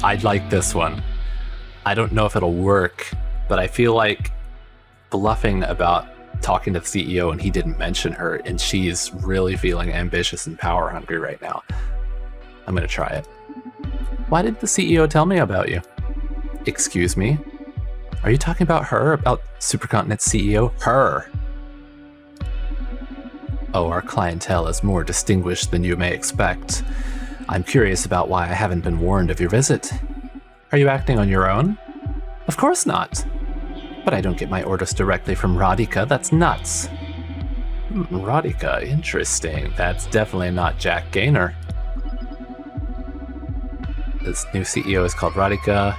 I'd like this one. I don't know if it'll work, but I feel like bluffing about talking to the CEO and he didn't mention her, and she's really feeling ambitious and power hungry right now. I'm gonna try it. Why did the CEO tell me about you? Excuse me? Are you talking about her? About Supercontinent's CEO? Her! Oh, our clientele is more distinguished than you may expect. I'm curious about why I haven't been warned of your visit. Are you acting on your own? Of course not. But I don't get my orders directly from Radhika. That's nuts. Radhika, interesting. That's definitely not Jack Gaynor. This new CEO is called Radhika.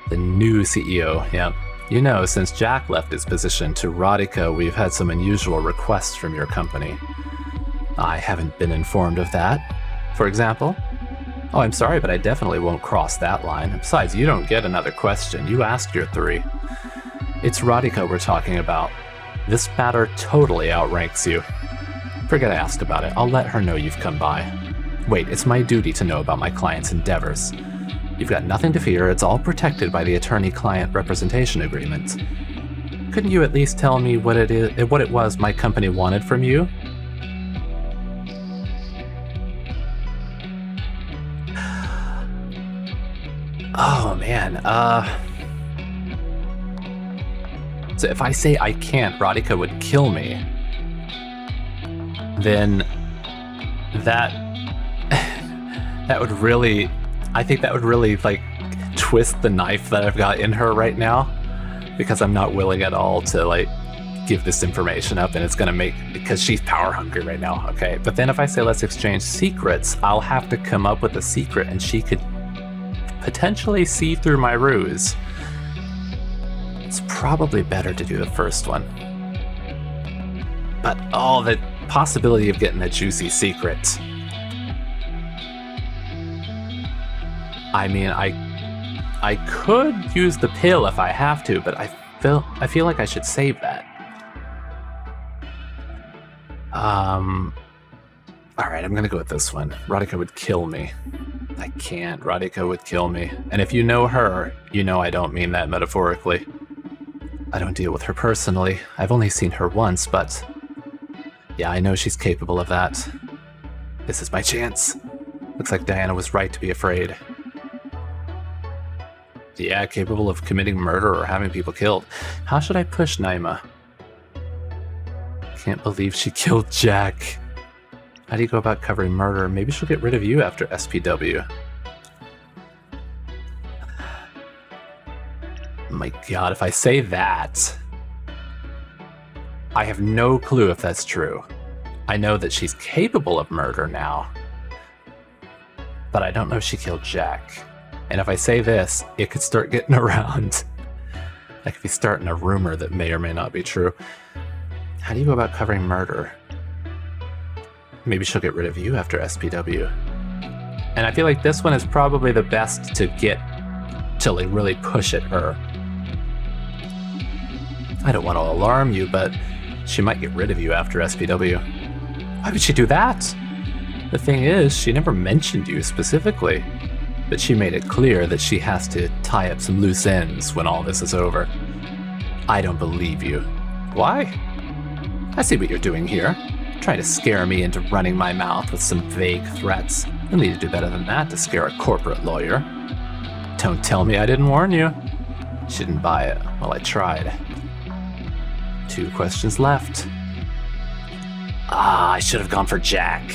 The new CEO, yeah. You know, since Jack left his position to Radhika, we've had some unusual requests from your company. I haven't been informed of that. For example? Oh, I'm sorry, but I definitely won't cross that line. Besides, you don't get another question. You asked your 3. It's Radhika we're talking about. This matter totally outranks you. Forget I asked about it. I'll let her know you've come by. Wait, it's my duty to know about my client's endeavors. You've got nothing to fear. It's all protected by the attorney-client representation agreement. Couldn't you at least tell me what it was my company wanted from you? Oh, man. So if I say I can't, Radhika would kill me. Then that would really... I think that would really, like, twist the knife that I've got in her right now. Because I'm not willing at all to, like, give this information up, and it's gonna make... Because she's power hungry right now, okay? But then if I say let's exchange secrets, I'll have to come up with a secret, and she could potentially see through my ruse. It's probably better to do the first one. But, oh, the possibility of getting a juicy secret. I mean, I could use the pill if I have to, but I feel like I should save that. Alright, I'm gonna go with this one. Radhika would kill me. I can't. Radhika would kill me. And if you know her, you know I don't mean that metaphorically. I don't deal with her personally. I've only seen her once, but... yeah, I know she's capable of that. This is my chance. Looks like Diana was right to be afraid. Yeah, capable of committing murder or having people killed. How should I push Naima? Can't believe she killed Jack. How do you go about covering murder? Maybe she'll get rid of you after SPW. My god, if I say that... I have no clue if that's true. I know that she's capable of murder now. But I don't know if she killed Jack. And if I say this, it could start getting around. I could be starting a rumor that may or may not be true. How do you go about covering murder? maybe she'll get rid of you after SPW. And I feel like this one is probably the best to get to like really push at her. I don't want to alarm you, but she might get rid of you after SPW. Why would she do that? The thing is, she never mentioned you specifically, but she made it clear that she has to tie up some loose ends when all this is over. I don't believe you. Why? I see what you're doing here. Trying to scare me into running my mouth with some vague threats. You'll need to do better than that to scare a corporate lawyer. Don't tell me I didn't warn you. She didn't buy it. Well, I tried. 2 questions left. I should have gone for Jack.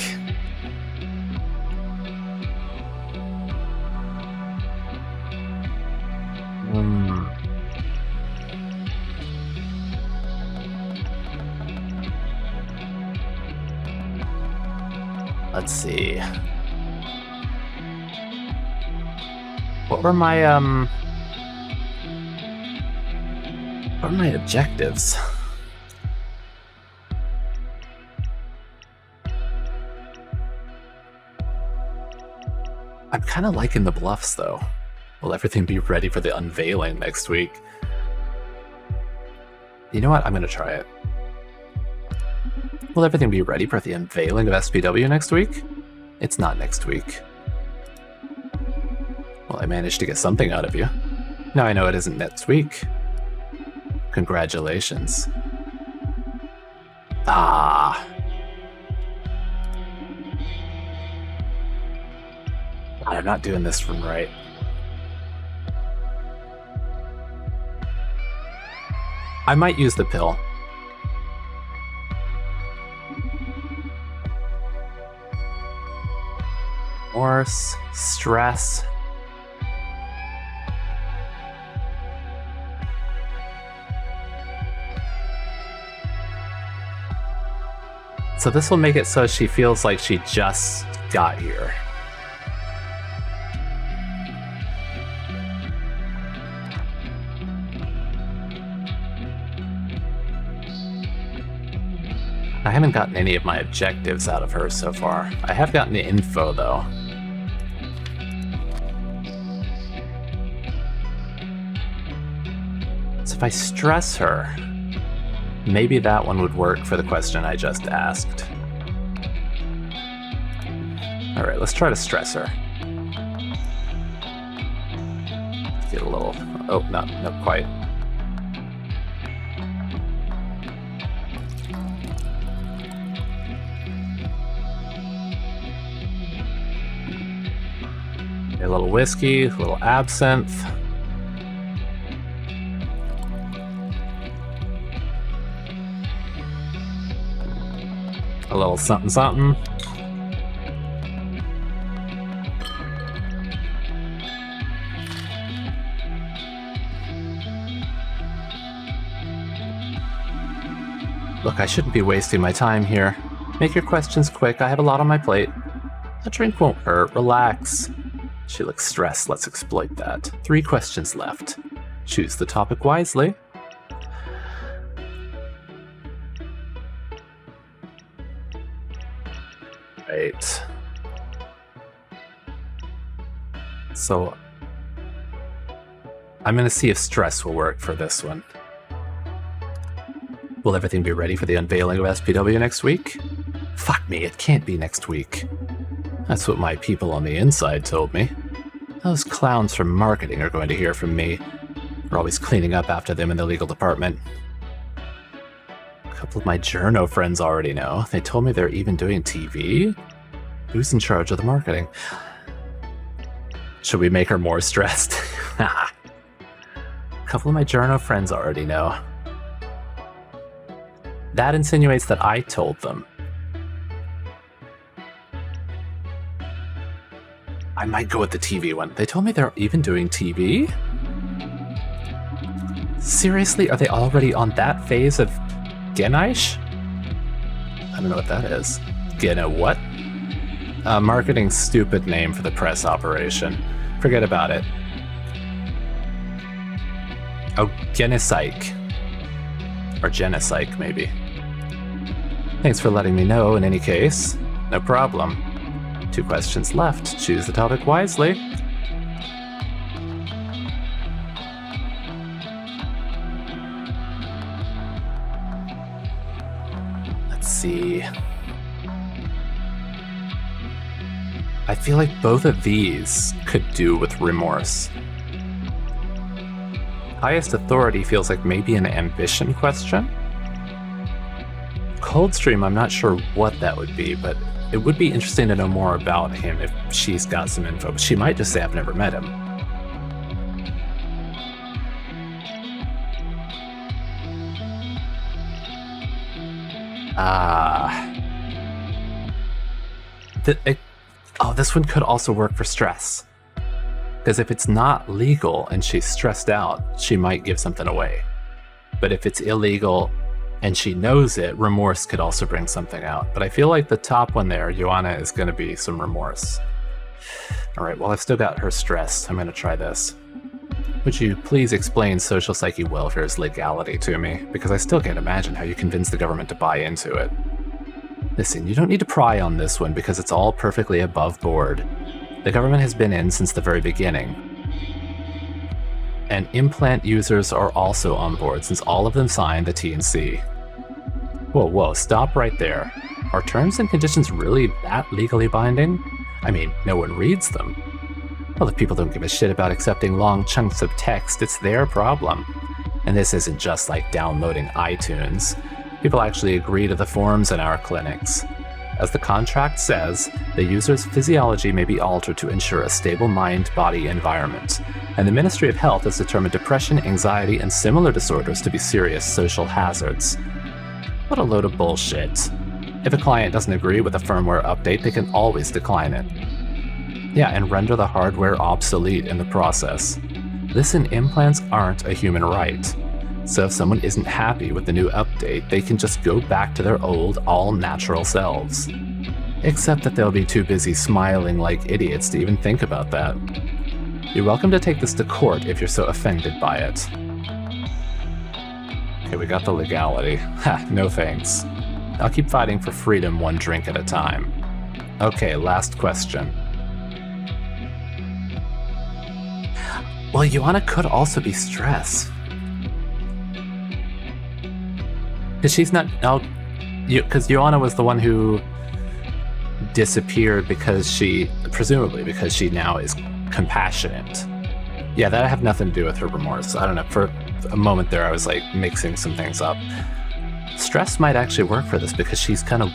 Let's see. What were my objectives? I'm kind of liking the bluffs, though. Will everything be ready for the unveiling next week? You know what? I'm going to try it. Will everything be ready for the unveiling of SPW next week? It's not next week. Well, I managed to get something out of you. Now I know it isn't next week. Congratulations. I'm not doing this from right. I might use the pill. More stress. So this will make it so she feels like she just got here. I haven't gotten any of my objectives out of her so far. I have gotten the info, though. So if I stress her, maybe that one would work for the question I just asked. All right, let's try to stress her. Get a little... Oh, not quite. A little whiskey, a little absinthe. A little something something. Look, I shouldn't be wasting my time here. Make your questions quick, I have a lot on my plate. A drink won't hurt, relax. She looks stressed, let's exploit that. 3 questions left. Choose the topic wisely. Right. So, I'm gonna see if stress will work for this one. Will everything be ready for the unveiling of SPW next week? Fuck me, it can't be next week. That's what my people on the inside told me. Those clowns from marketing are going to hear from me. We're always cleaning up after them in the legal department. A couple of my journo friends already know. They told me they're even doing TV? Who's in charge of the marketing? Should we make her more stressed? A couple of my journo friends already know. That insinuates that I told them. I might go with the TV one. They told me they're even doing TV? Seriously, are they already on that phase of Genaish? I don't know what that is. Gena what? Marketing stupid name for the press operation. Forget about it. Oh, Genopsych. Or Genopsych, maybe. Thanks for letting me know in any case. no problem. 2 questions left. Choose the topic wisely. Let's see. I feel like both of these could do with remorse. Highest authority feels like maybe an ambition question. Coldstream, I'm not sure what that would be, but it would be interesting to know more about him if she's got some info. But she might just say, I've never met him. This one could also work for stress. Because if it's not legal and she's stressed out, she might give something away. But if it's illegal and she knows it, remorse could also bring something out. But I feel like the top one there, Joanna, is going to be some remorse. All right, well, I've still got her stressed. I'm going to try this. Would you please explain social psyche welfare's legality to me? Because I still can't imagine how you convince the government to buy into it. Listen, you don't need to pry on this one because it's all perfectly above board. The government has been in since the very beginning. And implant users are also on board since all of them signed the T&C. Whoa, stop right there. Are terms and conditions really that legally binding? I mean, no one reads them. Well, if people don't give a shit about accepting long chunks of text, it's their problem. And this isn't just like downloading iTunes. People actually agree to the forms in our clinics. As the contract says, the user's physiology may be altered to ensure a stable mind-body environment, and the Ministry of Health has determined depression, anxiety, and similar disorders to be serious social hazards. What a load of bullshit. If a client doesn't agree with a firmware update, they can always decline it. Yeah, and render the hardware obsolete in the process. Listen, implants aren't a human right. So if someone isn't happy with the new update, they can just go back to their old, all-natural selves. Except that they'll be too busy smiling like idiots to even think about that. You're welcome to take this to court if you're so offended by it. Okay, we got the legality. Ha, no thanks. I'll keep fighting for freedom one drink at a time. Okay, last question. Well, Joanna could also be stress. Because she's not... because Joanna was the one who disappeared because she... presumably because she now is compassionate. Yeah, that had nothing to do with her remorse. I don't know, for a moment there I was like mixing some things up. Stress might actually work for this because she's kind of...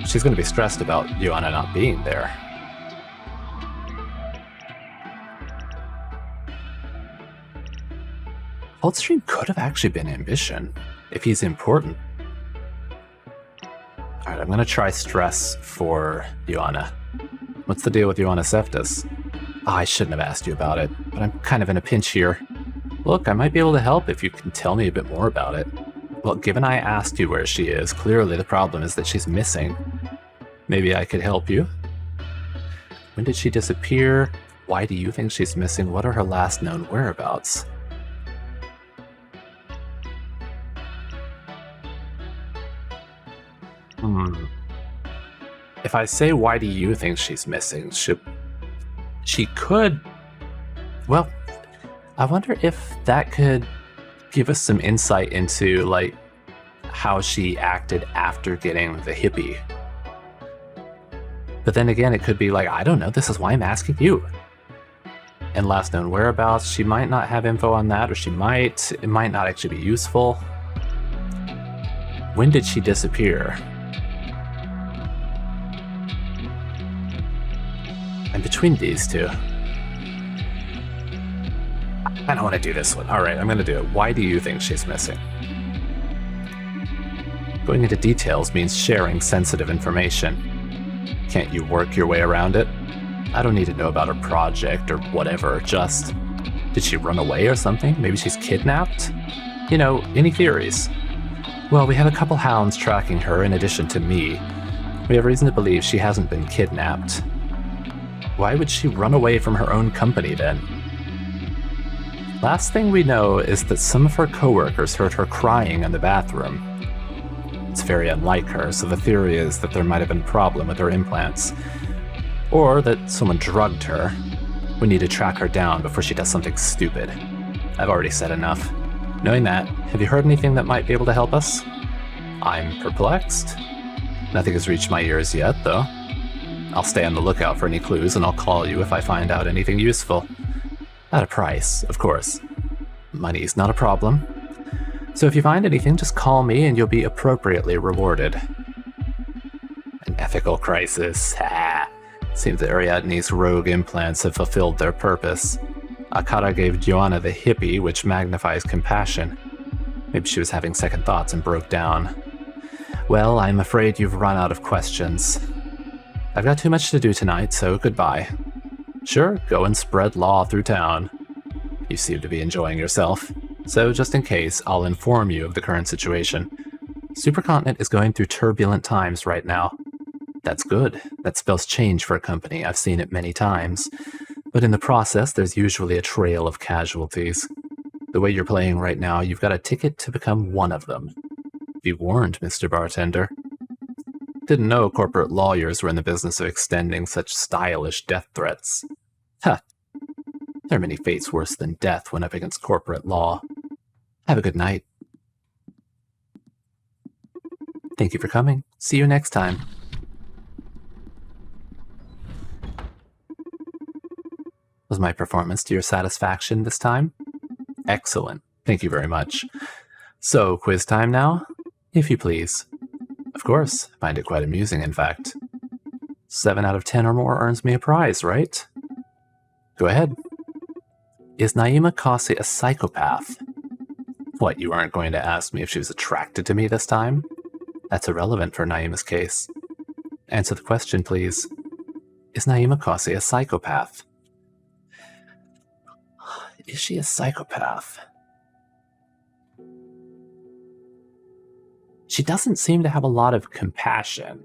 she's going to be stressed about Joanna not being there. Coldstream could have actually been ambition. If he's important. Alright, I'm gonna try stress for Joanna. What's the deal with Joanna Seftis? I shouldn't have asked you about it, but I'm kind of in a pinch here. Look, I might be able to help if you can tell me a bit more about it. Well, given I asked you where she is, clearly the problem is that she's missing. Maybe I could help you? When did she disappear? Why do you think she's missing? What are her last known whereabouts? If I say, why do you think she's missing? She could... Well, I wonder if that could give us some insight into, like, how she acted after getting the hippie. But then again, it could be like, I don't know, this is why I'm asking you. And last known whereabouts, she might not have info on that, or it might not actually be useful. When did she disappear? And between these two, I don't want to do this one. All right, I'm going to do it. Why do you think she's missing? Going into details means sharing sensitive information. Can't you work your way around it? I don't need to know about her project or whatever, just... Did she run away or something? Maybe she's kidnapped? Any theories? Well, we have a couple hounds tracking her in addition to me. We have reason to believe she hasn't been kidnapped. Why would she run away from her own company then? Last thing we know is that some of her coworkers heard her crying in the bathroom. It's very unlike her, so the theory is that there might have been a problem with her implants. Or that someone drugged her. We need to track her down before she does something stupid. I've already said enough. Knowing that, have you heard anything that might be able to help us? I'm perplexed. Nothing has reached my ears yet, though. I'll stay on the lookout for any clues, and I'll call you if I find out anything useful. At a price, of course. Money's not a problem. So if you find anything, just call me and you'll be appropriately rewarded. An ethical crisis. Seems that Ariadne's rogue implants have fulfilled their purpose. Akara gave Joanna the hippie, which magnifies compassion. Maybe she was having second thoughts and broke down. Well, I'm afraid you've run out of questions. I've got too much to do tonight, so goodbye. Sure, go and spread law through town. You seem to be enjoying yourself. So just in case, I'll inform you of the current situation. Supercontinent is going through turbulent times right now. That's good. That spells change for a company. I've seen it many times. But in the process, there's usually a trail of casualties. The way you're playing right now, you've got a ticket to become one of them. Be warned, Mr. Bartender. Didn't know corporate lawyers were in the business of extending such stylish death threats. Huh. There are many fates worse than death when up against corporate law. Have a good night. Thank you for coming. See you next time. Was my performance to your satisfaction this time? Excellent. Thank you very much. So, quiz time now? If you please. Of course. I find it quite amusing, in fact. 7 out of 10 or more earns me a prize, right? Go ahead. Is Naima Kasi a psychopath? What, you aren't going to ask me if she was attracted to me this time? That's irrelevant for Naima's case. Answer the question, please. Is Naima Kasi a psychopath? Is she a psychopath? She doesn't seem to have a lot of compassion.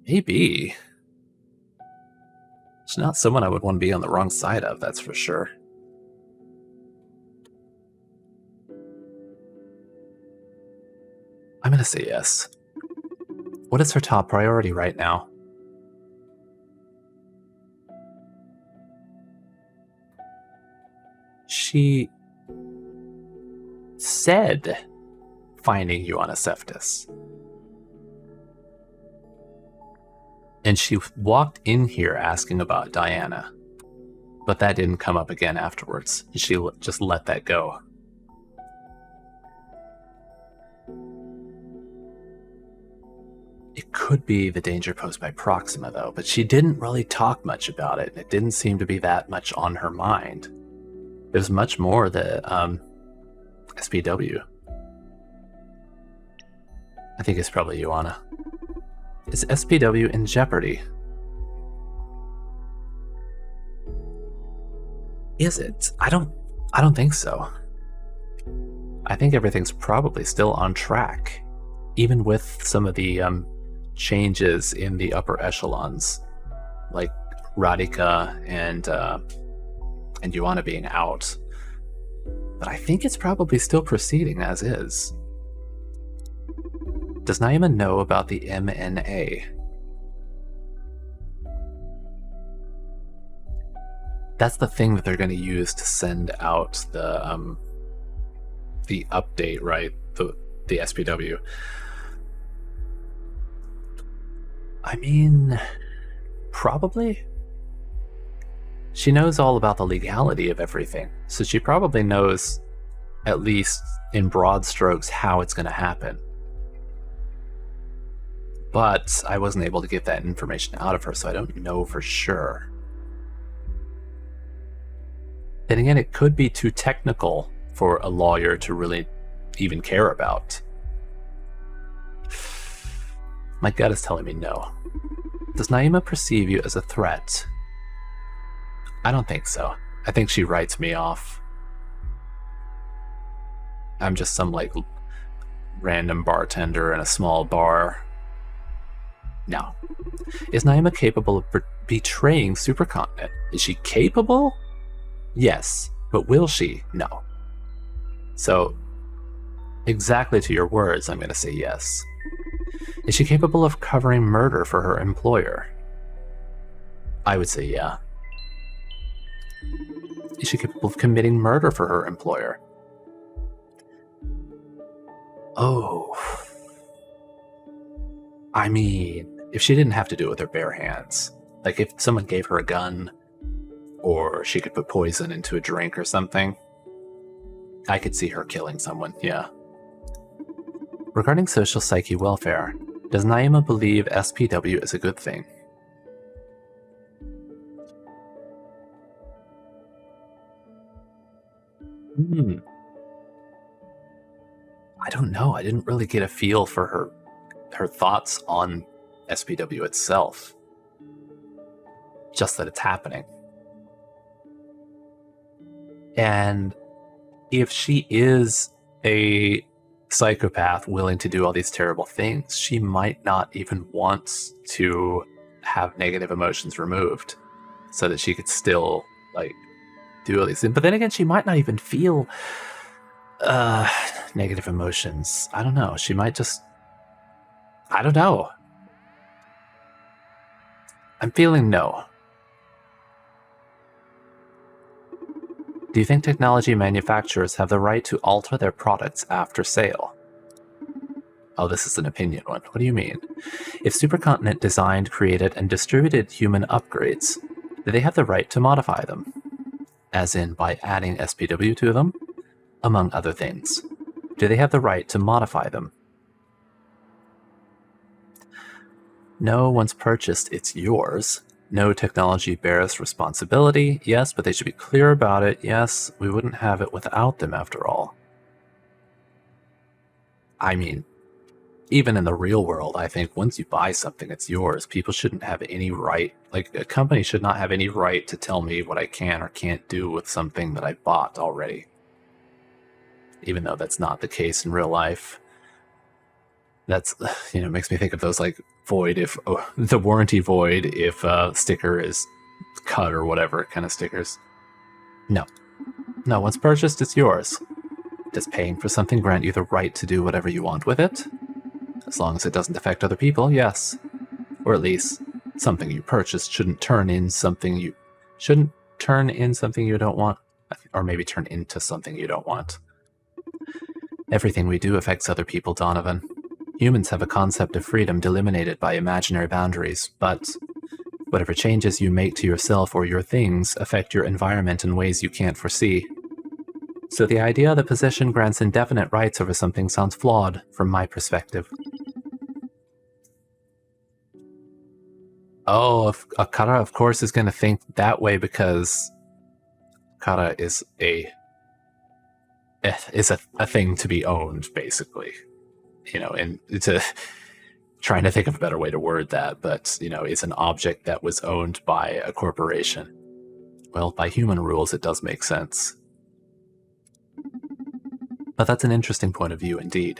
Maybe. She's not someone I would want to be on the wrong side of, that's for sure. I'm gonna say yes. What is her top priority right now? She said finding you on a Cephtus. And she walked in here asking about Diana. But that didn't come up again afterwards. She just let that go. It could be the danger posed by Proxima, though, but she didn't really talk much about it. It didn't seem to be that much on her mind. There's much more that, SPW. I think it's probably Joanna. Is SPW in jeopardy? Is it? I don't think so. I think everything's probably still on track, even with some of the changes in the upper echelons, like Radhika and Joanna being out. But I think it's probably still proceeding as is. Does Naima know about the MNA? That's the thing that they're going to use to send out the update, right? The SPW. I mean, probably. She knows all about the legality of everything, so she probably knows, at least in broad strokes, how it's going to happen. But I wasn't able to get that information out of her, so I don't know for sure. Then again, it could be too technical for a lawyer to really even care about. My gut is telling me no. Does Naima perceive you as a threat? I don't think so. I think she writes me off. I'm just some, like, random bartender in a small bar. No. Is Naima capable of betraying Supercontinent? Is she capable? Yes. But will she? No. So, exactly to your words, I'm going to say yes. Is she capable of covering murder for her employer? I would say yeah. Is she capable of committing murder for her employer? Oh. I mean, if she didn't have to do it with her bare hands, like if someone gave her a gun, or she could put poison into a drink or something, I could see her killing someone, yeah. Regarding social psyche welfare, does Naima believe SPW is a good thing? I don't know. I didn't really get a feel for her thoughts on SPW itself. Just that it's happening. And if she is a psychopath willing to do all these terrible things, she might not even want to have negative emotions removed so that she could still, like, do all these things. But then again, she might not even feel negative emotions. I don't know. She might just... I don't know. I'm feeling no. Do you think technology manufacturers have the right to alter their products after sale? Oh, this is an opinion one. What do you mean? If Supercontinent designed, created, and distributed human upgrades, do they have the right to modify them? As in, by adding SPW to them? Among other things. Do they have the right to modify them? No, once purchased, it's yours. No, technology bears responsibility. Yes, but they should be clear about it. Yes, we wouldn't have it without them after all. I mean, even in the real world, I think once you buy something, it's yours. People shouldn't have any right, like a company should not have any right to tell me what I can or can't do with something that I bought already. Even though that's not the case in real life. That's, you know, makes me think of those like void if the warranty void if a sticker is cut or whatever kind of stickers. No, once purchased, it's yours. Does paying for something grant you the right to do whatever you want with it? As long as it doesn't affect other people, yes. Or at least something you purchased shouldn't turn in something you don't want, or maybe turn into something you don't want. Everything we do affects other people, Donovan. Humans have a concept of freedom delimited by imaginary boundaries, but whatever changes you make to yourself or your things affect your environment in ways you can't foresee. So the idea that possession grants indefinite rights over something sounds flawed from my perspective. Oh, Kara, of course, is going to think that way because Kara is a thing to be owned, basically. You know, and it's trying to think of a better way to word that, but, you know, it's an object that was owned by a corporation. Well, by human rules, it does make sense. But that's an interesting point of view indeed.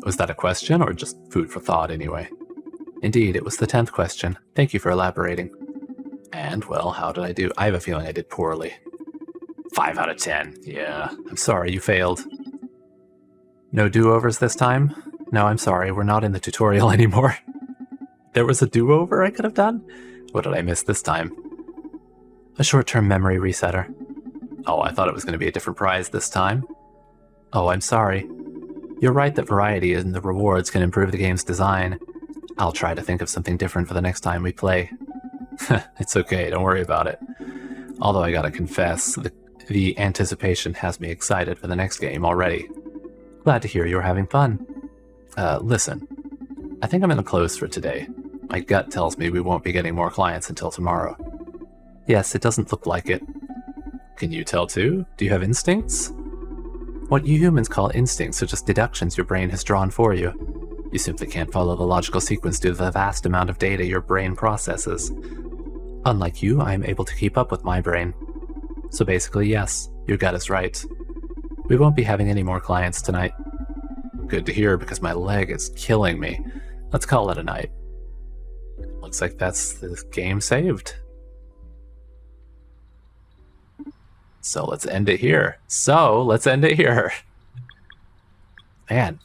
Was that a question or just food for thought anyway? Indeed, it was the 10th question. Thank you for elaborating. And, well, how did I do? I have a feeling I did poorly. 5 out of 10. Yeah, I'm sorry, you failed. No do-overs this time? No, I'm sorry, we're not in the tutorial anymore. There was a do-over I could have done? What did I miss this time? A short-term memory resetter. Oh, I thought it was going to be a different prize this time. Oh, I'm sorry. You're right that variety in the rewards can improve the game's design. I'll try to think of something different for the next time we play. It's okay, don't worry about it. Although I gotta confess, the anticipation has me excited for the next game already. Glad to hear you're having fun. Listen, I think I'm gonna close for today. My gut tells me we won't be getting more clients until tomorrow. Yes, it doesn't look like it. Can you tell too? Do you have instincts? What you humans call instincts are just deductions your brain has drawn for you. You simply can't follow the logical sequence due to the vast amount of data your brain processes. Unlike you, I am able to keep up with my brain. So basically, yes, your gut is right. We won't be having any more clients tonight. Good to hear, because my leg is killing me. Let's call it a night. looks like that's the game saved. So let's end it here. Man,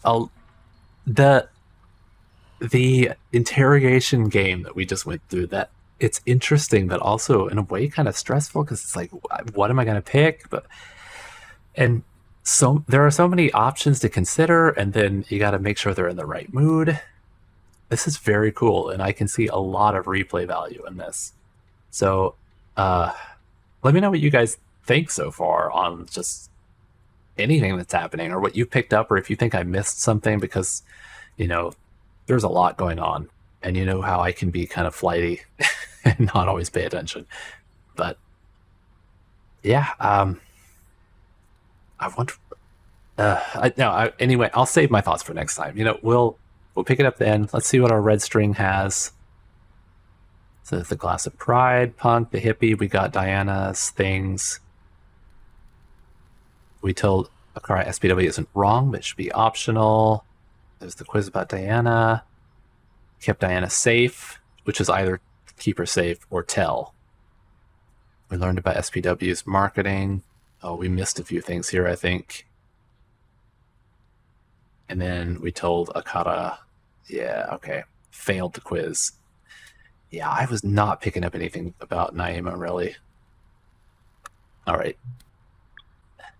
the interrogation game that we just went through, that it's interesting, but also in a way kind of stressful because it's like, what am I going to pick? And so there are so many options to consider, and then you got to make sure they're in the right mood. This is very cool, and I can see a lot of replay value in this. So let me know what you guys think so far on just anything that's happening, or what you picked up, or if you think I missed something, because, you know, there's a lot going on, and you know how I can be kind of flighty and not always pay attention. But yeah, I wonder. Anyway, I'll save my thoughts for next time. We'll pick it up then. Let's see what our red string has. So the Glass of Pride, Punk, the Hippie. We got Diana's things. We told Akara SPW isn't wrong, but it should be optional. There's the quiz about Diana. Kept Diana safe, which is either keep her safe or tell. We learned about SPW's marketing. Oh, we missed a few things here, I think. And then we told Akara, yeah, okay, failed the quiz. Yeah, I was not picking up anything about Naima, really. All right.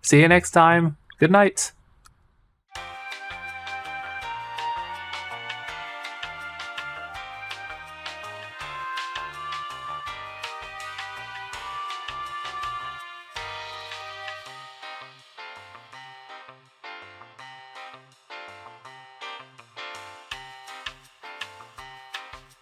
See you next time. Good night.